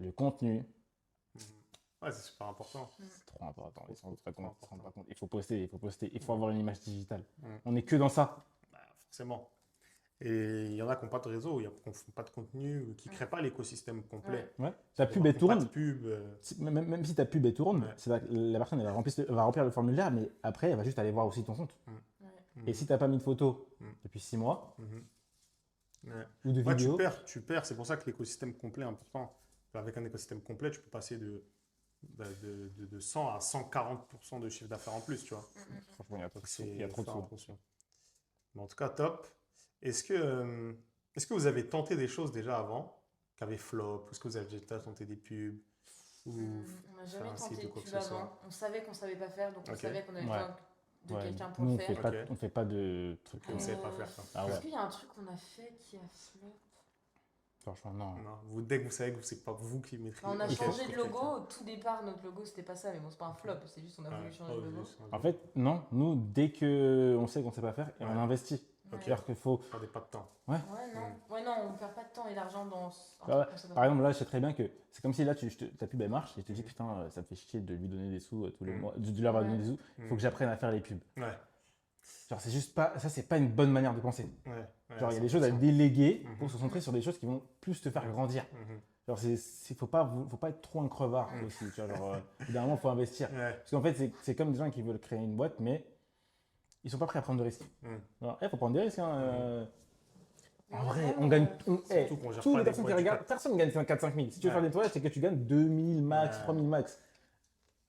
le contenu. Ouais, c'est super important. C'est trop important. Ils se rendent pas compte, Trop ils se rendent pas compte. Il faut poster, il faut avoir une image digitale. Mm. On est que dans ça. Bah, forcément. Et il y en a qui n'ont pas de réseau, qui n'ont pas de contenu, ou qui ne créent pas l'écosystème complet. Ouais. Ta pub, Qui elle n'ont pas tourne. de pub. Même si ta pub, elle tourne, Ouais. la personne, elle va remplir le formulaire, mais après, elle va juste aller voir aussi ton compte. Mhm. Et si tu n'as pas mis de photos Mm. depuis 6 mois Mhm. Ouais. ou de Ouais, vidéos, tu perds. C'est pour ça que l'écosystème complet est important. Avec un écosystème complet, tu peux passer de 100 à 140% de chiffre d'affaires en plus, tu vois. franchement, il y a trop de faire sous. attention. Mais en tout cas, top. Est-ce que vous avez tenté des choses déjà avant, qui avaient flop? Est-ce que vous avez déjà tenté des pubs? Ou... On n'a faire jamais un site tenté ou de quoi que pub ce soit. avant, on savait qu'on savait pas faire donc on Ok. savait qu'on avait Ouais. besoin de Ouais, quelqu'un pour nous, le on fait faire. pas, Ok. on fait pas de trucs Vous comme ne ça. savez pas faire ça. Ah Est-ce ouais. qu'il y a un truc qu'on a fait qui a flop? Franchement, non. Non, dès que vous savez que c'est pas vous qui maîtrisez. On a Ok, changé de ok, logo. ok. Au tout départ, notre logo, c'était pas ça. Mais bon, c'est pas un flop. C'est juste on a voulu Ouais, changer de logo. En fait, non. Nous, dès qu'on sait qu'on sait pas faire, et on Ouais. investit. Ouais. C'est-à-dire qu'il faut. perdez pas de temps. Ouais, non, on perd pas de temps et d'argent dans. Ah ouais. Par exemple, là, je sais très bien que c'est comme si là, ta pub elle marche et tu te dis putain, ça me fait chier de lui donner des sous tous les mois, de lui avoir donné des sous. Il faut que j'apprenne à faire les pubs. Ouais. Genre, c'est juste pas. Ça, c'est pas une bonne manière de penser. Ouais. Genre, il y a des choses à déléguer Mhm. pour se concentrer sur des choses qui vont plus te faire grandir. Mhm. Genre, faut pas être trop un crevard aussi. Tu vois, genre, évidemment, il faut investir. Ouais. Parce qu'en fait, c'est comme des gens qui veulent créer une boîte, mais ils sont pas prêts à prendre de risques. Alors, faut prendre des risques. Hein, En vrai, on gagne. Surtout qu'on gère Toutes pas les des personnes qui boîtes du regardent, personne ne gagne 4-5 000. Si tu veux Ouais. faire des nettoyages, c'est que tu gagnes 2000 max, Ouais. 3000 max.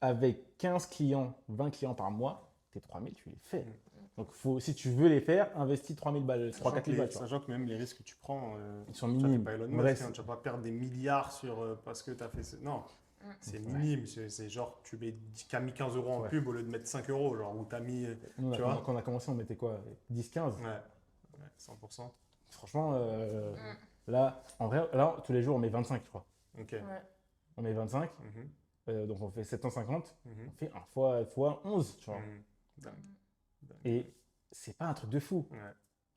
Avec 15 clients, 20 clients par mois, tes 3000, tu les fais. Donc, si tu veux les faire, investis 3000 balles, 3-4 000 balles. Tu vois. Sachant que même les risques que tu prends, Ils sont tu minimes. n'es pas Elon Bref. Musk, hein, tu vas pas perdre des milliards parce que tu as fait. Non, c'est minime. C'est genre, tu as mis 15 euros en Ouais. pub au lieu de mettre 5 euros. Genre, où tu as mis. Nous, tu vois. quand on a commencé, on mettait quoi 10-15. Ouais, 100%. Franchement, là, en vrai, là, tous les jours, on met 25, je crois. Ok. Ouais. On met 25, Mhm. donc on fait 750. Mhm. On fait un fois 11, tu vois. Mhm. Dingue. Et c'est pas un truc de fou. Ouais.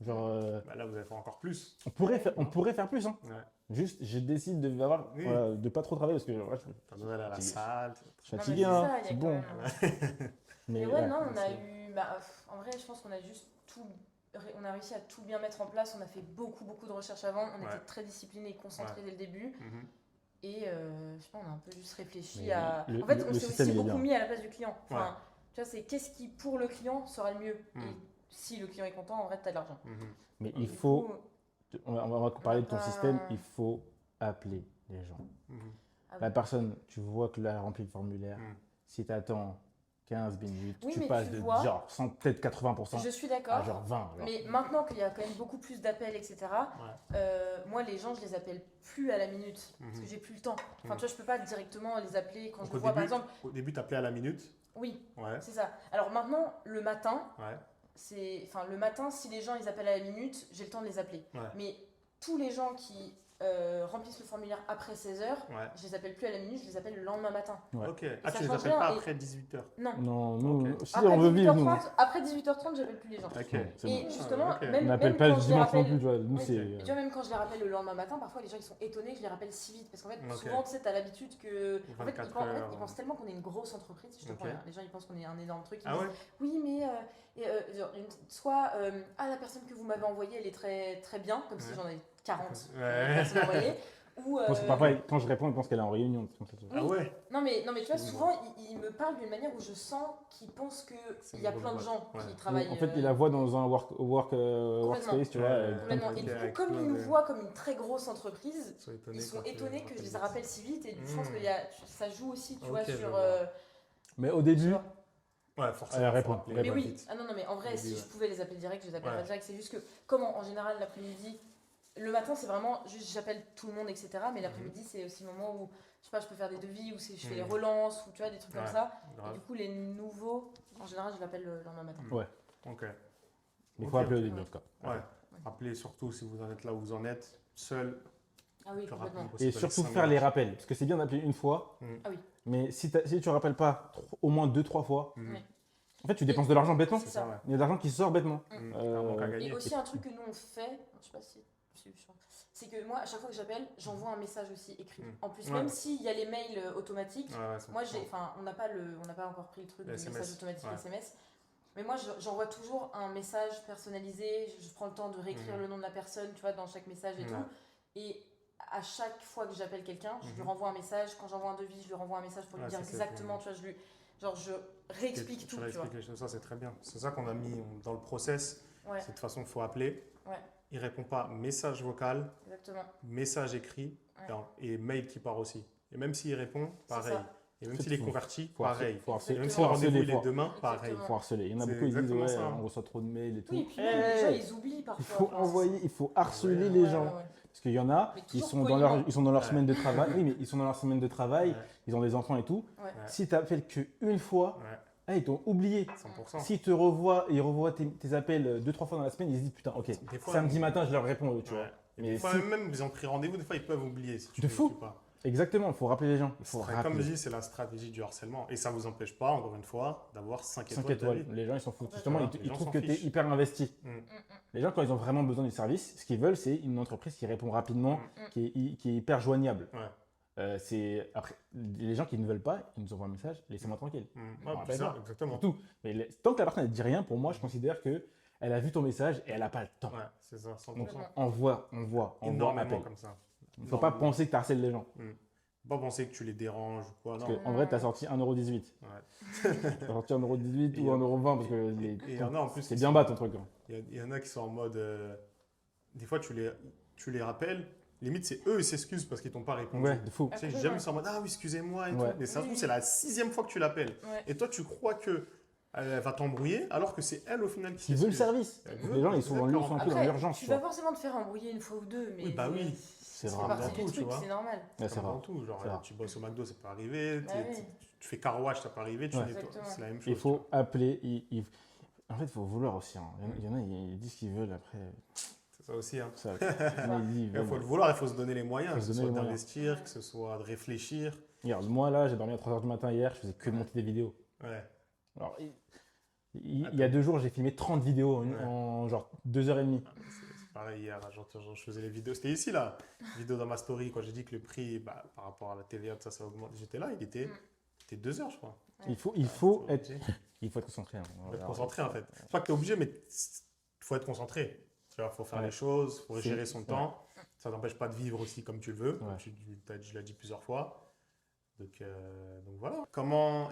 Genre, Bah là, vous allez faire encore plus. on pourrait faire plus. Hein. Ouais. Juste, je décide de Oui. de pas trop travailler parce que ouais, T'as besoin d'aller à la Fatigué. salle. je suis Non, mais fatigué, c'est hein, ça, il y a c'est quand bon. même- Mais Mais ouais, ouais, non, on a c'est- eu. En vrai, je pense qu'on a juste tout. On a réussi à tout bien mettre en place. On a fait beaucoup de recherches avant. On Ouais. était très disciplinés et concentrés dès le début. Mhm. Et je sais pas, on a un peu juste réfléchi Mais à. le- En fait, le on s'est système, aussi il est beaucoup bien. mis à la place du client. Enfin, Ouais. tu vois, c'est qu'est-ce qui pour le client sera le mieux. Mm. Et si le client est content, en vrai, t'as de l'argent. Mhm. mais Et il du faut, coup, on va parler de ton pas- système, il faut appeler les gens. Mhm. ah La oui. personne, tu vois que là, elle remplit le formulaire. Mm. Si tu attends 15 minutes, Oui, tu mais passes tu de vois, genre peut-être 80% Je suis à d'accord. genre 20. genre. Mais maintenant qu'il y a quand même beaucoup plus d'appels, etc., moi, les gens, je les appelle plus à la minute. Parce que j'ai plus le temps. Enfin, tu vois, je peux pas directement les appeler quand Donc, je le vois, par exemple. au début, t'appelais à la minute. Oui, Ouais. c'est ça. Alors maintenant, le matin, Ouais. le matin, si les gens ils appellent à la minute, j'ai le temps de les appeler. Ouais. Mais tous les gens qui remplissent le formulaire après 16h, Ouais. je les appelle plus à la minute, je les appelle le lendemain matin. Ouais. Ok. ça Tu les change appelles rien pas et- après 18h. Non. Non, nous, Ok. si Après on veut vivre, nous. 18h30, après 18h30, j'appelle plus les gens. Ok. C'est Et bon. justement, ok. même, On n'appelle même pas quand le je les dimanche non rappelle, plus, tu vois. Nous, Oui. c'est. Et tu vois, même quand je les rappelle le lendemain matin, parfois les gens ils sont étonnés que je les rappelle si vite. Parce qu'en fait, Ok. souvent, tu sais, t'as l'habitude que. En fait, 24 ils heures. pensent tellement qu'on est une grosse entreprise, je te Ok. promets. Les gens ils pensent qu'on est un énorme truc. Ils Ah disent, ouais. oui, mais. Genre, soit. La personne que vous m'avez envoyée, elle est très, très bien, comme si Ouais. j'en avais 40 Ouais. personnes envoyées. Ou. Parce que parfois, quand je réponds, ils pensent qu'elle est en réunion. c'est comme ça, tu vois. Ah ouais. Non mais tu vois, Excuse-moi. souvent, ils me parlent d'une manière où je sens qu'ils pensent C'est qu'il y a une plein de grosse gens boîte. qui Ouais. travaillent. En fait, il la voit dans un workspace, tu vois. Ouais. avec plein de Complètement. Et trucs. du coup, avec comme plein ils nous de- voient comme une très grosse entreprise, Ils sont étonnés, ils sont quand tu étonnés que je les vite. rappelle si vite. Et je pense Mm. que ça joue aussi, tu Ok, vois, je sur. vois. Mais au début, Ouais, forcément. Elle faut répond. appeler, Mais Mais ouais, oui, vite. ah non, mais en vrai, Oui, si ouais. je pouvais les appeler direct, je les appellerais Ouais. direct. C'est juste que, comme en général, l'après-midi, le matin, c'est vraiment juste j'appelle tout le monde, etc. Mais l'après-midi, c'est aussi le moment où, je sais pas, je peux faire des devis, ou je fais les Mhm. relances, ou tu vois, des trucs Ouais. comme ça. Et Grave. du coup, les nouveaux, en général, je l'appelle le lendemain matin. ouais. Ok. Il faut Ok, appeler au ok. début, en tout cas. Ouais. Rappelez surtout si vous en êtes là où vous en êtes, seul, Ah oui, le plus rapidement complètement. possible. Et dans surtout 5 faire les minutes. rappels. Parce que c'est bien d'appeler une fois. Ah oui. Mais si tu rappelles pas au moins 2-3 fois, Mhm. Ouais. en fait, tu dépenses de l'argent bêtement. C'est ça. Ouais. Il y a de l'argent qui sort bêtement. Mhm. Euh, Un manque à Et gagner. aussi un truc que nous on fait, je sais pas si c'est que moi à chaque fois que j'appelle, j'envoie un message aussi écrit. Mm. En plus, Ouais. même s'il y a les mails automatiques, Ouais, ouais, c'est moi important. on n'a pas encore pris le truc Le du SMS, message automatique ouais. SMS. Mais moi j'envoie toujours un message personnalisé, je prends le temps de réécrire Mhm. le nom de la personne, tu vois, dans chaque message et Ouais. tout. Et à chaque fois que j'appelle quelqu'un, je lui Mhm. renvoie un message. Quand j'envoie un devis, je lui renvoie un message pour lui Ouais, dire ça, c'est exactement, bon. tu vois, je réexplique tout, tu vois. réexpliques les choses, ça c'est très bien. C'est ça qu'on a mis dans le process. Ouais, C'est de toute façon, il faut appeler. Ouais. Il répond pas, message vocal, exactement. message écrit Ouais. et mail qui part aussi. Et même s'il répond, C'est pareil. ça. Et même Faut- s'il est faut- converti, faut harceler, pareil. faut harceler, Et même si faut le rendez-vous harceler, il est faut- demain, pareil. Exactement. faut harceler. Il y en a C'est beaucoup qui disent exactement ouais, ça. on reçoit trop de mails et tout. Oui, et puis même les gens Hey, ils oublient parfois. il faut Enfin, envoyer, il faut harceler Ouais, les ouais, gens. ouais, ouais. Parce qu'il y en a, Mais ils toujours sont poliment. ils sont dans leur Ouais. semaine de travail. Oui, mais ils sont dans leur semaine de travail, Ouais. ils ont des enfants et tout. Ouais. Si tu appelles qu'une fois, Ouais, ils t'ont oublié. 100%. S'ils revoient tes appels 2-3 fois dans la semaine, ils se disent putain, ok, Des fois, samedi matin, je leur réponds, tu vois. Ouais. Et Mais des fois, si- même, ils ont pris rendez-vous, des fois, ils peuvent oublier si tu De ne fou. suis pas. Exactement, il faut rappeler les gens. Il faut Comme rappeler. je dis, c'est la stratégie du harcèlement. Et ça ne vous empêche pas, encore une fois, d'avoir 5 5 étoiles. étoiles. Les gens, ils s'en foutent. Ouais, Justement, voilà, ils les gens trouvent s'en que tu es fichent. hyper investi. Mm. Les gens, quand ils ont vraiment besoin du service, ce qu'ils veulent, c'est une entreprise qui répond rapidement, qui est hyper joignable. Ouais. Après, les gens qui ne veulent pas, ils nous envoient un message, laissez-moi tranquille. Mm. On Ouais, rappelle c'est ça, pas. exactement. C'est tout. Mais tant que la personne ne dit rien, pour moi, je considère que elle a vu ton message et elle n'a pas le temps. Ouais, c'est ça, 100%. Donc, envoie, Énormément appelle. comme ça. Il ne faut pas Énormément. penser que tu harcèles les gens. Faut pas penser que tu les déranges ou quoi, Parce non. qu'en vrai, tu as sorti 1,18€. Ouais. Tu as sorti 1,18€ ou 1,20€ parce que Et il y en a en plus. c'est bien bas ton truc. Hein. Il y en a qui sont en mode. Des fois, tu les rappelles. Limite, c'est eux, ils s'excusent parce qu'ils t'ont pas répondu. Ouais, de fou. Tu sais, jamais ils sont en mode ah oui, excusez-moi et Ouais. tout. Mais ça se trouve, Oui. c'est la 6e fois que tu l'appelles. Ouais. Et toi, tu crois que elle va t'embrouiller alors que c'est elle au final qui Qui veut le s'excuse. service. Elle veut, Les gens, ils sont un peu dans Après, l'urgence. tu tu vas vois. forcément te faire embrouiller une fois ou deux, mais Oui, bah oui. C'est ça fait vraiment partie tout, du tu truc, vois. c'est normal. Ouais, c'est Comme rare. dans tout. Genre, C'est rare. tu bosses au McDo, ça peut arriver. Bah oui. Tu fais car wash, ça peut arriver. Tu Ouais. nettoies, Exactement. c'est la même chose. Il faut appeler. En fait, il faut vouloir aussi. Hein. Il y en a, ils disent ce qu'ils veulent après. C'est ça aussi. Hein. Ça, ils disent, Il faut le vouloir, il faut se donner les moyens. Faut Que se ce donner soit les moyens. d'investir, que ce soit de réfléchir. Regarde, moi là, j'ai dormi à 3h du matin hier, je faisais que de monter des vidéos. Ouais. Alors, il y a 2 jours, j'ai filmé 30 vidéos Ouais. en genre 2h30. C'est pareil hier, genre, je faisais les vidéos. C'était ici là, vidéo dans ma story quand j'ai dit que le prix bah, par rapport à la TVA, ça augmente. J'étais là, c'était 2 heures, je crois. Il faut être concentré. Hein. Il faut être concentré en fait. C'est pas que tu es obligé, mais il faut être concentré. Il faut faire Ouais. les choses, il faut C'est- gérer son ouais. temps. Ça t'empêche pas de vivre aussi comme tu le veux. Ouais. Je l'ai dit plusieurs fois. Donc voilà.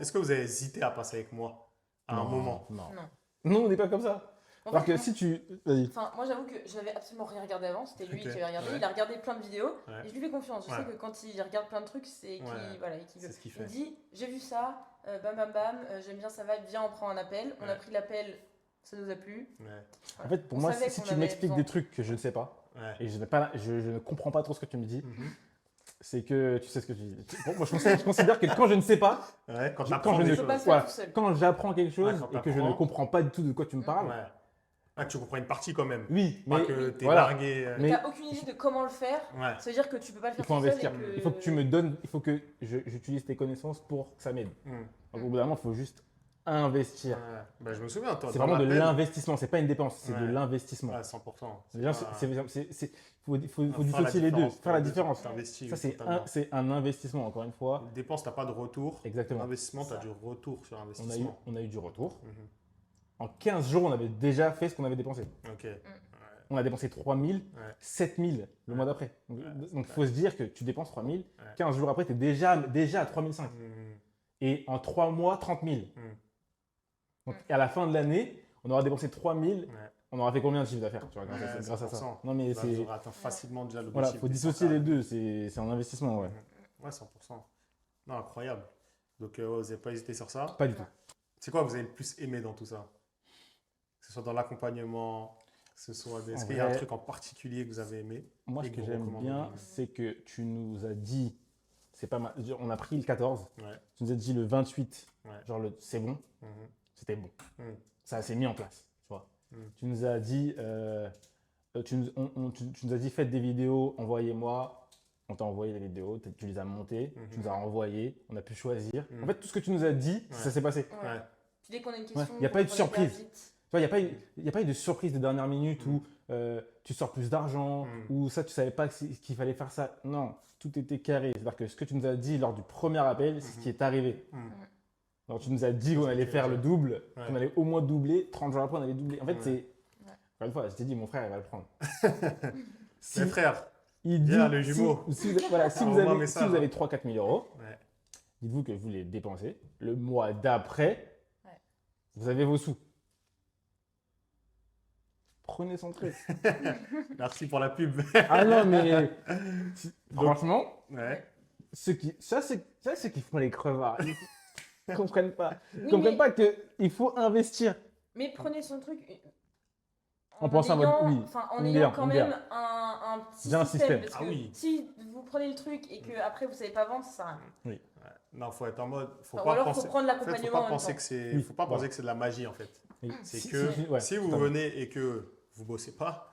Est-ce que vous avez hésité à passer avec moi à un moment? Non. Non. Non, on n'est pas comme ça. En Alors fait, que si tu. Vas-y. Enfin, moi j'avoue que je n'avais absolument rien regardé avant, c'était lui Ok. qui avait regardé, Ouais. il a regardé plein de vidéos Ouais. et je lui fais confiance. Je Ouais. sais que quand il regarde plein de trucs, c'est qu'il Ouais. voilà, qu'il C'est veut. ce qu'il Il fait. me dit j'ai vu ça, bam bam bam, j'aime bien ça va, viens on prend un appel. On a Ouais. pris l'appel, ça nous a plu. Ouais. En fait, pour On moi, savait si qu'on tu avait m'expliques besoin. des trucs que je ne sais pas Ouais. et je ne comprends pas trop ce que tu me dis, Mhm. c'est que tu sais ce que tu dis. Bon, moi, je considère que quand je ne sais pas, Ouais, quand quand t'apprends je des ne peux choses. pas se voilà, faire tout seul. quand j'apprends quelque chose Ouais, quand et que je ne t'apprends. comprends pas du tout de quoi tu me parles, Ouais. Ah, tu comprends une partie quand même. oui, Pas mais que t'es voilà. largué. Mais- T'as aucune idée de comment le faire, Ouais. ça veut dire que tu peux pas le il faire faut tout seul investir. et que... Il faut que tu me donnes, il faut que j'utilise tes connaissances pour que ça m'aide. Mm. Donc, au bout d'un moment, il faut juste investir. Ouais. Bah, je me souviens, toi. C'est dans vraiment de l'appel- l'investissement, c'est pas une dépense, c'est de Ouais. l'investissement. Ouais, 100%. Les gens, pas- faut faire la dissocier les deux, différence, faire la différence. T'investis, Ça, totalement. c'est un investissement, encore une fois. Une dépense, t'as pas de retour. Exactement. Investissement, t'as Ça. du retour sur On a eu, investissement. on a eu du retour. Mhm. En 15 jours, on avait déjà fait ce qu'on avait dépensé. Ok. On a dépensé 3000, Ouais. 7000 le mois d'après. Donc, c'est il faut se dire que tu dépenses 3000, Ouais. 15 jours après, tu es déjà à 3005. Mhm. Et en 3 mois, 30 000. Mhm. Donc, à la fin de l'année, on aura dépensé 3000. Ouais. On aura fait combien de chiffre d'affaires tu vois, Ouais, grâce à ça. 100%. Non, mais Bah, c'est. vous aurez atteint facilement déjà l'objectif. Voilà, faut des dissocier 100K. les deux. C'est un investissement, ouais. Ouais, 100%. Non, incroyable. Donc, vous n'avez pas hésité sur ça. Pas du tout. C'est quoi que vous avez le plus aimé dans tout ça? Que ce soit dans l'accompagnement, que ce soit. Est-ce En qu'il y a un vrai- truc en particulier que vous avez aimé? Moi, Et ce que que vous j'aime recommandez bien, vivre. c'est que tu nous as dit. C'est pas mal. On a pris le 14. Ouais. Tu nous as dit le 28. Ouais. Genre, c'est bon. Mhm. C'était bon. Mhm. Ça s'est mis en place. Tu vois. Mm. Tu nous as dit, tu nous as dit, faites des vidéos, envoyez-moi. On t'a envoyé les vidéos, tu les as montées, Mhm. tu nous as renvoyées, on a pu choisir. Mm. En fait, tout ce que tu nous as dit, Ouais. ça s'est passé. Ouais. Ouais. Puis dès qu'on a une question, Il y a pas eu de on répond hyper surprise. vite. Tu vois, il n'y a pas eu de surprise de dernière minute où tu sors plus d'argent, Mm. ou ça, tu savais pas qu'il fallait faire ça. Non, tout était carré. C'est-à-dire que ce que tu nous as dit lors du premier appel, c'est ce qui est arrivé. Mhm. Alors, tu nous as dit qu'on allait faire le double, Ouais. qu'on allait au moins doubler, 30 jours après, on allait doubler. En fait, Ouais. c'est. Encore une fois, je t'ai dit, mon frère, il va le prendre. Si Mes frères. il dit. Bien, le jumeau. Si vous, voilà, si vous Envoie-moi un avez, message, si vous hein. avez 3-4 000 euros, Ouais. dites-vous que vous les dépensez. Le mois d'après, Ouais. vous avez vos sous. Prenez son truc. Merci pour la pub. Ah non, mais franchement, Ouais. ceux qui font les crevards, ils comprennent pas. Ils Oui, comprennent mais- pas qu'il faut investir. Mais prenez son truc. En pensant à votre- oui, enfin, en une ayant bière, quand une même bière. un petit J'ai un système. système. Parce Ah que oui. si vous prenez le truc et que après vous savez pas vendre, ça sert à rien. Non, faut être en mode. Faut Ou pas alors penser. faut prendre En fait, faut l'accompagnement pas en même penser temps. que c'est. Oui, Faut pas voilà. penser que c'est de la magie en fait. Et C'est si- que si- ouais, si vous totalement. venez et que vous bossez pas,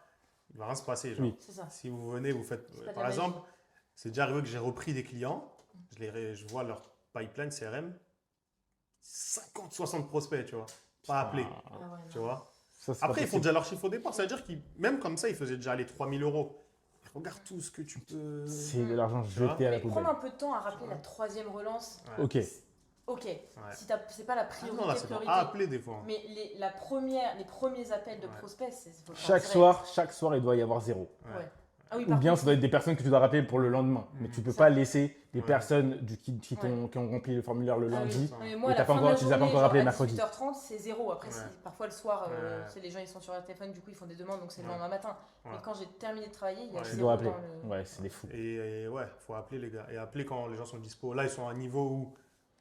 il va rien se passer. Genre. Oui. C'est ça. Si vous venez, vous faites. C'est pas de Par la exemple, magie. c'est déjà arrivé que j'ai repris des clients, je vois leur pipeline CRM, 50-60 prospects, tu vois, pas appelés, Ah ouais, tu non. vois. Ça, c'est pas Après, ils font possible. déjà leur chiffre au départ, ça veut dire qu'ils, même comme ça, ils faisaient déjà les 3000 euros. Regarde tout ce que tu peux. C'est de l'argent vois. jeté à la Mais poubelle. prendre un peu de temps à rappeler la troisième relance. Ouais. Ok. Ok, Ouais. si c'est pas la Ah priorité, non, là, c'est pas priorité. à appeler des fois. Mais les premiers appels de Ouais. prospects, c'est faut le faire Chaque direct. soir, il doit y avoir 0. Ouais. Ah oui, Ou par bien contre, ça doit être des personnes que tu dois rappeler pour le lendemain. Mais tu peux pas laisser des Ouais. personnes qui ont rempli le formulaire le Ah oui. lundi. Non, mais moi, Et à t'as la pas fin de encore- la tu les as pas journée, encore genre, appelés à mercredi. 18h30, c'est 0. Après, Ouais. parfois le soir, Ouais. les gens ils sont sur leur téléphone, du coup ils font des demandes, donc c'est le Ouais. lendemain matin. Ouais. Mais quand j'ai terminé de travailler, il y a Ouais. Tu 0 dois appeler. dans le... Ouais, c'est des fous. Et ouais, faut appeler les gars. Et appeler quand les gens sont dispo. Là, ils sont à un niveau où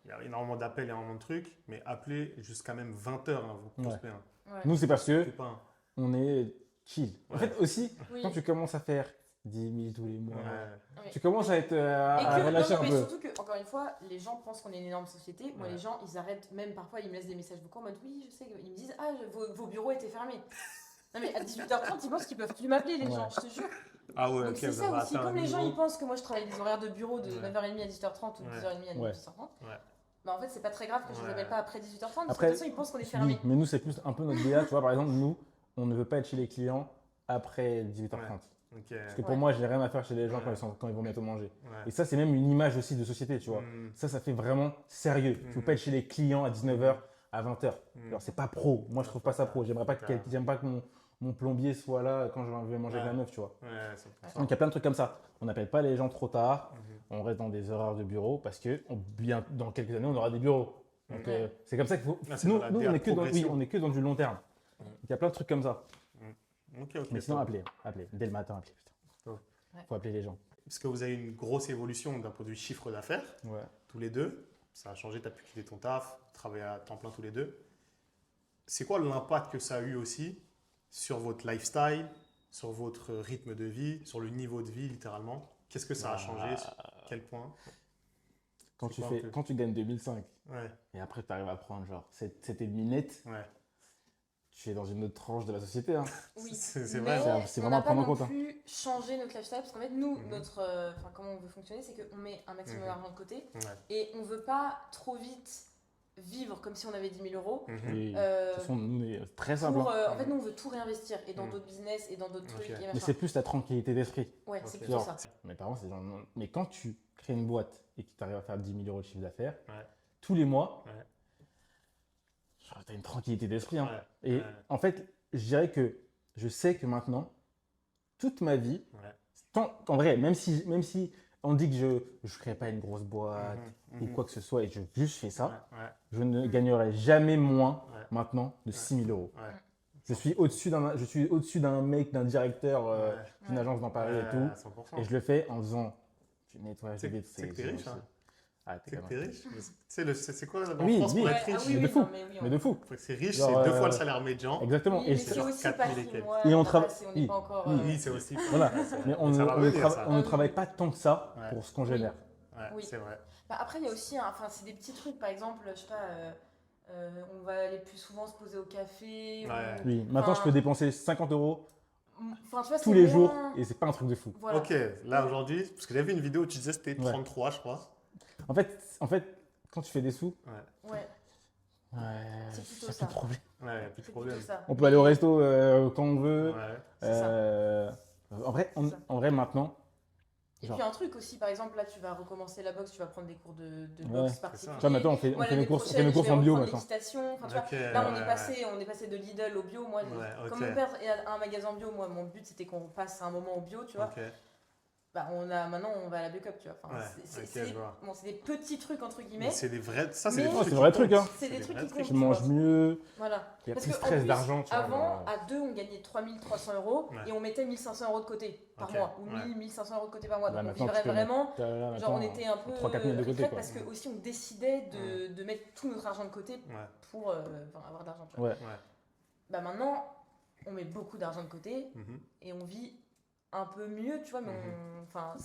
il y a énormément d'appels, énormément de trucs. Mais appeler jusqu'à même 20 heures, hein, vous Ouais. prospect. Hein. Ouais. Nous, c'est parce que C'est pas un- on est chill. En Ouais. fait, aussi, Oui. quand tu commences à faire 10 000 tous les mois, Ouais. Oui. tu commences à être Et à que, relâcher non, un mais peu. surtout que, encore une fois, les gens pensent qu'on est une énorme société. Moi, Ouais. les gens, ils arrêtent, même parfois, ils me laissent des messages vocaux en mode oui, je sais, ils me disent ah, vos bureaux étaient fermés. Non, mais à 18h30, ils pensent qu'ils peuvent plus m'appeler, les Ouais. gens, je te jure. Ah ouais, Donc ok, c'est vous ça avez aussi, atteint un comme les gens niveau. ils pensent que moi je travaille des horaires de bureau de Ouais. 9h30 à 18h30 ou de Ouais. 10h30 à Ouais. 18h30, Ouais. bah en fait c'est pas très grave que je les Ouais. appelle pas après 18h30 parce que Après, de toute façon ils pensent qu'on est fermé. Oui, mais nous, c'est plus un peu notre DA. Tu vois, par exemple, nous, on ne veut pas être chez les clients après 18h30. Ok. Parce que pour Ouais. moi, j'ai rien à faire chez les gens Ouais. quand ils vont bientôt manger. Ouais. Et ça, c'est même une image aussi de société, tu vois. Mm. Ça fait vraiment sérieux. Tu veux pas être chez les clients à 19h, à 20h. Mm. Alors, c'est pas pro. Moi, je trouve pas ça pro. J'aimerais pas Ouais. j'aime pas que mon plombier soit là quand je vais manger avec Ouais. la meuf, tu vois. Ouais, 100%. Donc, il y a plein de trucs comme ça. On n'appelle pas les gens trop tard. Mhm. On reste dans des horaires de bureau parce que bien, dans quelques années, on aura des bureaux. Donc, Ouais. c'est comme ça qu'il faut. Ah, c'est nous, dans la nous, DA on est que dans, oui, progression. on est que dans du long terme. Mhm. Donc, il y a plein de trucs comme ça. Ok, ok. Mais sinon, top. appelez. Dès le matin, appelez. Putain. Top. Ouais. Faut appeler les gens. Parce que vous avez une grosse évolution d'un point de vue chiffre d'affaires, Ouais. tous les deux. Ça a changé, tu as pu quitter ton taf, travailler à temps plein tous les deux. C'est quoi l'impact que ça a eu aussi sur votre lifestyle, sur votre rythme de vie, sur le niveau de vie littéralement? Qu'est-ce que ça a changé? Sur quel point? Quand C'est tu, quoi un peu quand tu gagnes 2005 Ouais, et après tu arrives à prendre genre 7,5 net, ouais. tu es dans une autre tranche de la société. Hein. Oui. C'est Mais vrai. C'est on vraiment n'a à pas prendre en non compte, hein. plus changé notre lifestyle parce qu'en fait nous, Mhm. enfin comment on veut fonctionner, c'est qu'on met un maximum Mhm. d'argent de côté Ouais. et on veut pas trop vite vivre comme si on avait 10 000 euros. Mhm. Et, Euh, de toute façon, nous, on est très simple. Pour, hein. en fait, nous, on veut tout réinvestir et dans Mm. d'autres business et dans d'autres Ok. trucs. Et Mais machin. c'est plus la tranquillité d'esprit. Ouais, Ok. c'est plutôt Genre, ça. mes parents, c'est genre, non. Mais quand tu crées une boîte et que tu arrives à faire 10 000 euros de chiffre d'affaires, Ouais. tous les mois, Ouais. genre, t'as une tranquillité d'esprit. Hein. Ouais. Et Ouais. en fait, je dirais que je sais que maintenant, toute ma vie, Ouais. en vrai, même si on dit que je ne crée pas une grosse boîte Mhm. ou Mhm. quoi que ce soit et je juste fais ça, Ouais. Ouais. je ne gagnerai jamais moins Ouais. maintenant de Ouais. 6 000 euros. Ouais. Je suis au-dessus d'un mec, d'un directeur Ouais. d'une Ouais. agence dans Paris et tout. 100%. Et je le fais en faisant du nettoyage de C'est- vitres. c'est que t'es riche, hein. Ah, Tu sais que quand t'es même. riche. Tu sais, c'est quoi en Oui, France oui. pour Ouais, être riche? ah oui, Mais oui, de fou. non, mais oui, Mais de fou. Faut que c'est riche, Genre, c'est 2 fois le salaire médian. Exactement. Oui, Et mais c'est- c'est aussi 4 pas 000 et si quelques. moi, Et on on travaille- on oui. n'est pas encore. Oui. Oui, c'est aussi. Voilà. Ouais, c'est vrai. Mais on Ça va ne venir, ça. travaille pas tant que ça Ouais. pour ce qu'on génère. Ouais, Oui. c'est vrai. Bah, après, il y a aussi, enfin, c'est des petits trucs, par exemple, je sais pas, on va aller plus souvent se poser au café. Ouais. Oui, maintenant je Enfin, peux dépenser 50 euros Enfin, tu vois, tous c'est les moins- jours et c'est pas un truc de fou. Voilà. Ok, là aujourd'hui, parce que j'avais vu une vidéo où tu disais que c'était Ouais. 33, je crois. En fait, quand tu fais des sous, Ouais, ouais, C'est plutôt y a ça. plus de problème. Ouais, il n'y a plus de c'est problème. plutôt ça. On peut aller au resto quand on veut. Ouais. C'est ça. En vrai, maintenant, Et genre- puis un truc aussi, par exemple, là, tu vas recommencer la boxe, tu vas prendre des cours de Ouais. boxe ça. particuliers. tu vois, maintenant on fait Moi, nos l'année courses, prochaine, je vais en bio reprendre maintenant. l'équitation. Enfin, tu vois, Ok, là, on ouais, est passé de Lidl au bio. Moi, Ouais, comme ok. mon père est à un magasin bio, moi, mon but c'était qu'on passe un moment au bio, tu vois. Ok. Bah, maintenant, on va à la Biocup, tu vois. Enfin, Ouais, c'est ok, c'est je vois. bon, c'est des petits trucs entre Mais guillemets. c'est des vrais. Ça, c'est Mais- des Ouais, trucs c'est qui vrai comptent. truc, hein. C'est des trucs vrais qui comptent. Tu manges mieux, Voilà. il y a Parce plus de que, en stress plus, d'argent. tu vois, Avant, genre, à deux, on gagnait 3300 euros Ouais. et on mettait 1500 euros de côté par Ok, mois. Ou ouais. 1500 euros de côté par mois. Là, Donc on maintenant, vivrait tu peux vraiment. là, Genre, maintenant, on était un peu 3-4 000 de côté, ric-rac quoi. parce que aussi on décidait de mettre tout notre argent de côté Ouais, pour avoir d'argent. tu vois. Ouais. ouais. Bah maintenant, on met beaucoup d'argent de côté Mhm. et on vit un peu mieux, tu vois, mais,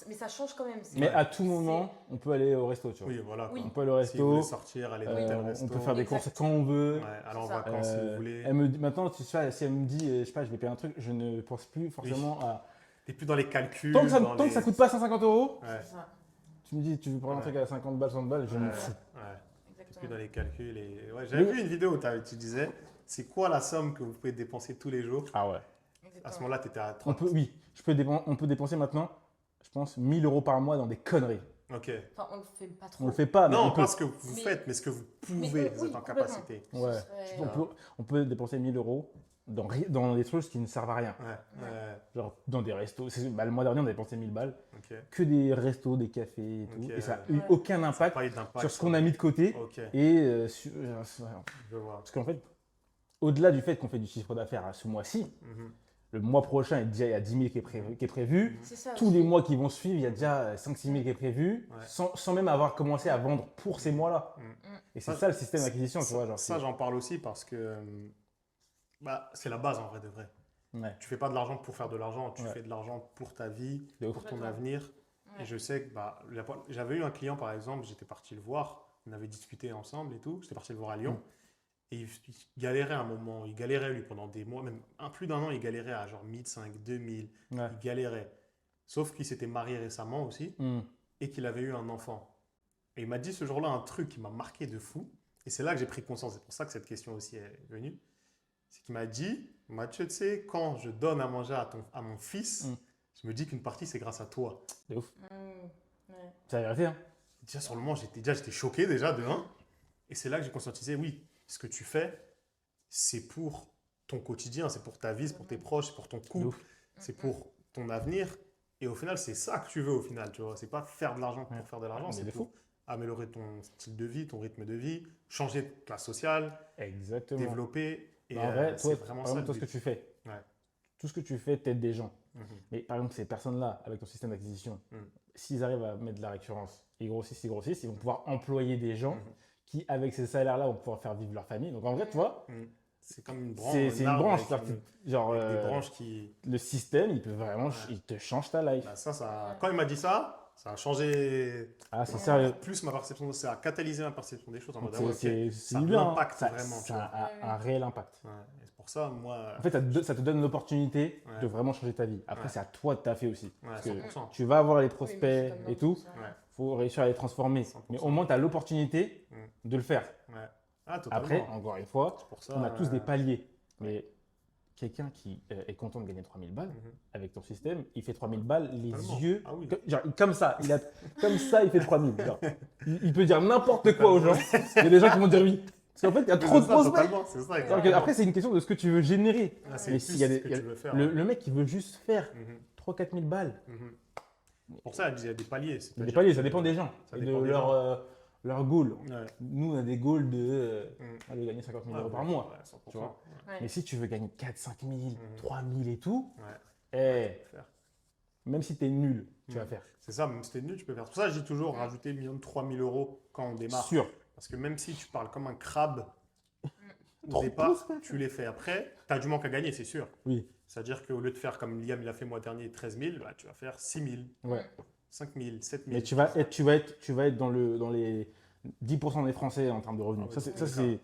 mais ça change quand même. Mais à tout moment, on peut aller au resto, tu vois. Oui, voilà. Oui. On peut aller au Si vous voulez resto, sortir, aller dans tel resto. on peut faire des courses Exact. quand on veut. Ouais, aller en C'est ça. vacances si vous voulez. Elle me dit, maintenant, tu sais, si elle me dit, je sais pas, je vais payer un truc, je ne pense plus forcément à. T'es plus dans les calculs. Tant que ça, dans tant les... que ça coûte pas 150 €, Ouais, C'est ça. tu me dis, tu veux prendre un truc à 50 balles, 60 balles, je me fous. ouais. T'es plus Exactement. dans les calculs. Et... Ouais, j'avais vu une vidéo où tu disais, c'est quoi la somme que vous pouvez dépenser tous les jours? Ah ouais. À ce moment-là, tu étais à On 30. peut, oui, on peut dépenser maintenant, je pense, 1000 € par mois dans des conneries. Ok. Enfin, on le fait pas trop. On le fait pas, mais Non, on peut. pas ce que vous Mais- faites, mais ce que vous Mais, pouvez, vous oui, êtes en complètement. capacité. Ouais. Ce serait- On peut dépenser 1000 € dans des choses qui ne servent à rien. Ouais, Genre dans des restos. Le mois dernier, on a dépensé 1000 balles. ok. Que des restos, des cafés et tout. Ok. Et ça n'a eu Ouais. aucun impact Pas eu d'impact sur ce qu'on a mis de côté. Ok, Et je vois. parce qu'en fait, au-delà du fait qu'on fait du chiffre d'affaires à ce mois-ci, Mhm. le mois prochain, il y a 10 000 qui est prévu. C'est ça. Tous les mois qui vont suivre, il y a déjà 5-6 000 qui est prévu, Ouais. sans même avoir commencé à vendre pour ces mois-là. Et c'est Ça, ça le système d'acquisition, tu vois. Genre, Ça, j'en parle aussi parce que c'est la base en vrai de vrai. Ouais. Tu fais pas de l'argent pour faire de l'argent, tu Ouais. fais de l'argent pour ta vie, De ouf. pour ton Complètement. avenir. Ouais. Et je sais que j'avais eu un client par exemple, j'étais parti le voir, on avait discuté ensemble et tout, j'étais parti le voir à Lyon. Et il galérait un moment, il galérait lui pendant des mois, même plus d'un an, il galérait à genre 1500, 2000, Ouais. il galérait. Sauf qu'il s'était marié récemment aussi Hmm. et qu'il avait eu un enfant. Et il m'a dit ce jour-là un truc qui m'a marqué de fou. Et c'est là que j'ai pris conscience, c'est pour ça que cette question aussi est venue. C'est qu'il m'a dit, Mathieu, tu sais, quand je donne à manger à mon fils, je me dis qu'une partie c'est grâce à toi. De ouf. Ouais. Ça a vérité, hein. Déjà sur le moment, j'étais choqué déjà de un. Et c'est là que j'ai conscientisé, oui, ce que tu fais, c'est pour ton quotidien, c'est pour ta vie, c'est pour tes proches, c'est pour ton De couple, ouf. c'est pour ton avenir. Et au final, c'est ça que tu veux au final, tu vois. C'est pas faire de l'argent pour Ouais. faire de l'argent, Mais c'est de pour améliorer ton style de vie, ton rythme de vie, changer de classe sociale, Exactement. développer. Et En vrai, c'est toi, vraiment par ça. exemple, toi, le ce que but. tu fais, Ouais. tout ce que tu fais t'aide des gens. Mhm. Mais par exemple, ces personnes-là, avec ton système d'acquisition, Mm. s'ils arrivent à mettre de la récurrence, ils grossissent, ils vont pouvoir employer des gens Mhm. qui, avec ces salaires-là, vont pouvoir faire vivre leur famille. Donc en vrai, tu vois, Mhm. C'est comme une branche. c'est une arbre branche. avec c'est-à-dire une- que, genre, avec des branches qui. le système, il peut vraiment, il te change ta life. Bah, ça, quand il m'a dit ça, ça a changé Ah, c'est sérieux. plus ma perception, ça a catalysé ma perception des choses en Donc, mode, ah ouais, ok, c'est ça a du bien, hein. l'impact Ça- vraiment, tu Ça vois. a un réel impact. Ouais, et c'est pour ça, moi, En fait, ça te donne l'opportunité Ouais. de vraiment changer ta vie. Après, Ouais. c'est à toi de taffer aussi. ouais, Parce que 100%. tu vas avoir les Oui, mais prospects c'est comme dans et tout. tout ça. Ouais. Il faut réussir à les transformer. 100%. Mais au moins, tu as l'opportunité de le faire. Ouais. Ah, totalement. Après, encore une fois, C'est pour ça, on a tous des paliers. Mais quelqu'un qui est content de gagner 3000 balles, Mhm. avec ton système, il fait 3000 balles, les Totalement. yeux, Ah oui. comme ça. Comme ça, il fait 3000. Genre, il peut dire n'importe quoi aux gens. Il y a des gens qui vont dire oui. Parce qu'en fait, il y a trop de C'est ça, prospects. totalement, c'est ça, Alors que exactement. après, c'est une question de ce que tu veux générer. Ah, c'est Mais plus s'il y a ce des- que il y a- tu veux faire. Le mec qui veut juste faire Mhm. 3-4 000 balles, Mhm. Pour ça, il y a des paliers. il y a c'est-à-dire des paliers, ça que- dépend des gens. ça Et dépend de des leur goal. Ouais. Nous, on a des goals de Mhm. aller gagner 50 000 Ouais, euros par ouais, mois. ouais, 100%. tu vois. Ouais. Mais si tu veux gagner 4-5 000, Mhm. 3 000 et tout, Ouais. eh, même si tu es nul, tu vas Mhm. faire. C'est ça, même si t'es nul, tu peux faire. C'est pour ça, je dis toujours rajouter minimum 3 000 € quand on démarre. Sûr. Parce que même si tu parles comme un crabe au Trop départ, prospect. tu les fais après, tu as du manque à gagner, c'est sûr. Oui. C'est-à-dire qu'au lieu de faire comme Liam il a fait mois dernier 13 000, bah, tu vas faire 6 000, Ouais. 5 000, 7 000. Mais tu vas être dans les 10% des Français en termes de revenus. Ah oui,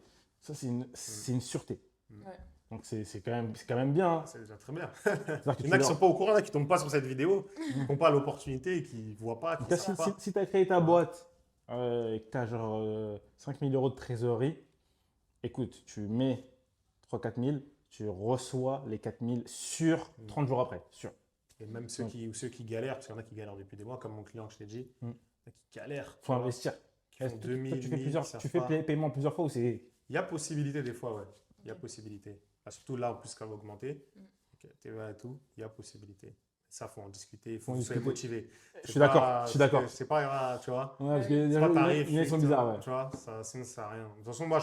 C'est une sûreté. Ouais. Donc c'est quand même bien. Hein. C'est déjà très bien. C'est-à-dire que Il y tu en a qui leur- sont pas au courant, là, qui tombent pas sur cette vidéo, qui n'ont pas l'opportunité et qui ne voient pas, qui Donc, ne si, savent pas. tu as créé ta boîte et que tu as genre 5 000 € de trésorerie, écoute, tu mets 3-4 000, tu reçois les 4 000 sur 30 jours après. Sûr. Et même ceux qui galèrent, parce qu'il y en a qui galèrent depuis des mois, comme mon client que je t'ai dit, Mm. il y en a qui galèrent. Il faut investir. Qui font Est-ce que 2 000, toi, tu fais 1000, plusieurs, qui savent tu fais pas. paiement plusieurs fois ou c'est. Il y a possibilité des fois, ouais. Il y a Ok. possibilité. Bah, surtout là, en plus, qu'elle va augmenter. Mm. Donc, TVA et tout, il y a possibilité. Ça, il faut en discuter, il Faut faut en que vous soyez discuter. motivé. Je suis d'accord. Je suis d'accord. C'est pas, tu vois, Ouais, parce que c'est pas tarif. ils sont fixe, bizarres. Ouais. Tu vois, sinon, ça sert à rien. De toute façon, moi,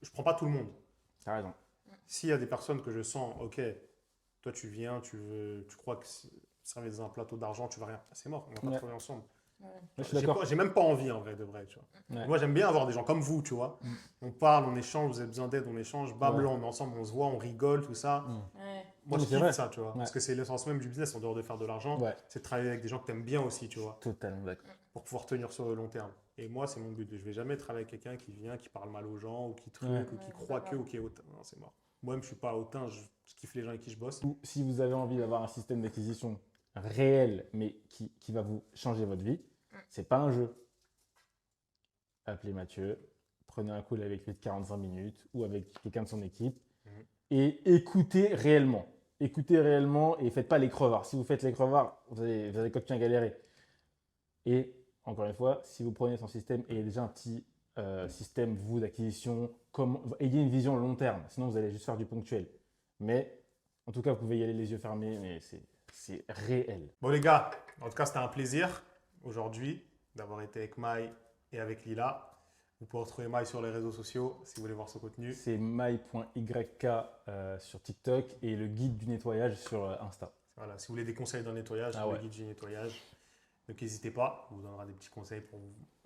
je prends pas tout le monde. T'as raison. S'il y a des personnes que je sens, ok, toi, tu viens, tu crois que servir dans un plateau d'argent, tu vas rien. C'est mort, on va pas Ouais. travailler ensemble. Ouais. Je suis d'accord. J'ai même pas envie, en vrai, de vrai, tu vois. Ouais. Moi, j'aime bien avoir des gens comme vous, tu vois. On parle, on échange, vous avez besoin d'aide, on échange, bam, Ouais. là, on est ensemble, on se voit, on rigole, tout ça. Mm. Ouais. moi, Non, je mais c'est vrai. kiffe ça, tu vois. Ouais. Parce que c'est l'essence même du business, en dehors de faire de l'argent, Ouais, c'est de travailler avec des gens que tu aimes bien aussi, tu vois, totalement d'accord. pour pouvoir tenir sur le long terme. Et moi, c'est mon but. Je vais jamais travailler avec quelqu'un qui vient, qui parle mal aux gens, ou qui truc, Ouais. ou qui Ouais, croit que, totalement. ou qui est hautain. Non, c'est mort. Moi-même, je suis pas hautain, je kiffe les gens avec qui je bosse. Ou si vous avez envie d'avoir un système d'acquisition réel, mais qui va vous changer votre vie, c'est pas un jeu. Appelez Mathieu, prenez un call avec lui de 45 minutes ou avec quelqu'un de son équipe Mhm. et écoutez réellement. Écoutez réellement et faites pas les crevards. Si vous faites les crevards, vous allez continuer à galérer. Et encore une fois, si vous prenez son système et il y a déjà un petit système, vous, d'acquisition, ayez une vision long terme. Sinon, vous allez juste faire du ponctuel. Mais en tout cas, vous pouvez y aller les yeux fermés, mais c'est réel. Bon, les gars, en tout cas, c'était un plaisir aujourd'hui d'avoir été avec Mai et avec Lila. Vous pouvez retrouver Mai sur les réseaux sociaux si vous voulez voir son contenu. C'est my.yk sur TikTok et le guide du nettoyage sur Insta. Voilà, si vous voulez des conseils dans le nettoyage, Ah sur ouais. le guide du nettoyage, donc n'hésitez pas, on vous donnera des petits conseils pour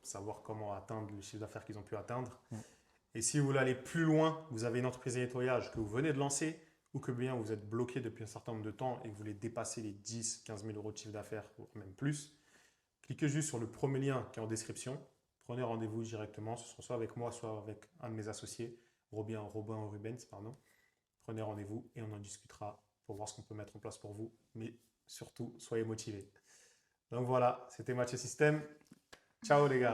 savoir comment atteindre le chiffre d'affaires qu'ils ont pu atteindre. Et si vous voulez aller plus loin, vous avez une entreprise de nettoyage que vous venez de lancer ou que bien vous êtes bloqué depuis un certain nombre de temps et que vous voulez dépasser les 10, 15 000 euros de chiffre d'affaires, ou même plus, cliquez juste sur le premier lien qui est en description. Prenez rendez-vous directement, ce sera soit avec moi, soit avec un de mes associés, Robin ou Rubens, pardon. Prenez rendez-vous et on en discutera pour voir ce qu'on peut mettre en place pour vous. Mais surtout, soyez motivés. Donc voilà, c'était Mathieu Système. Ciao les gars.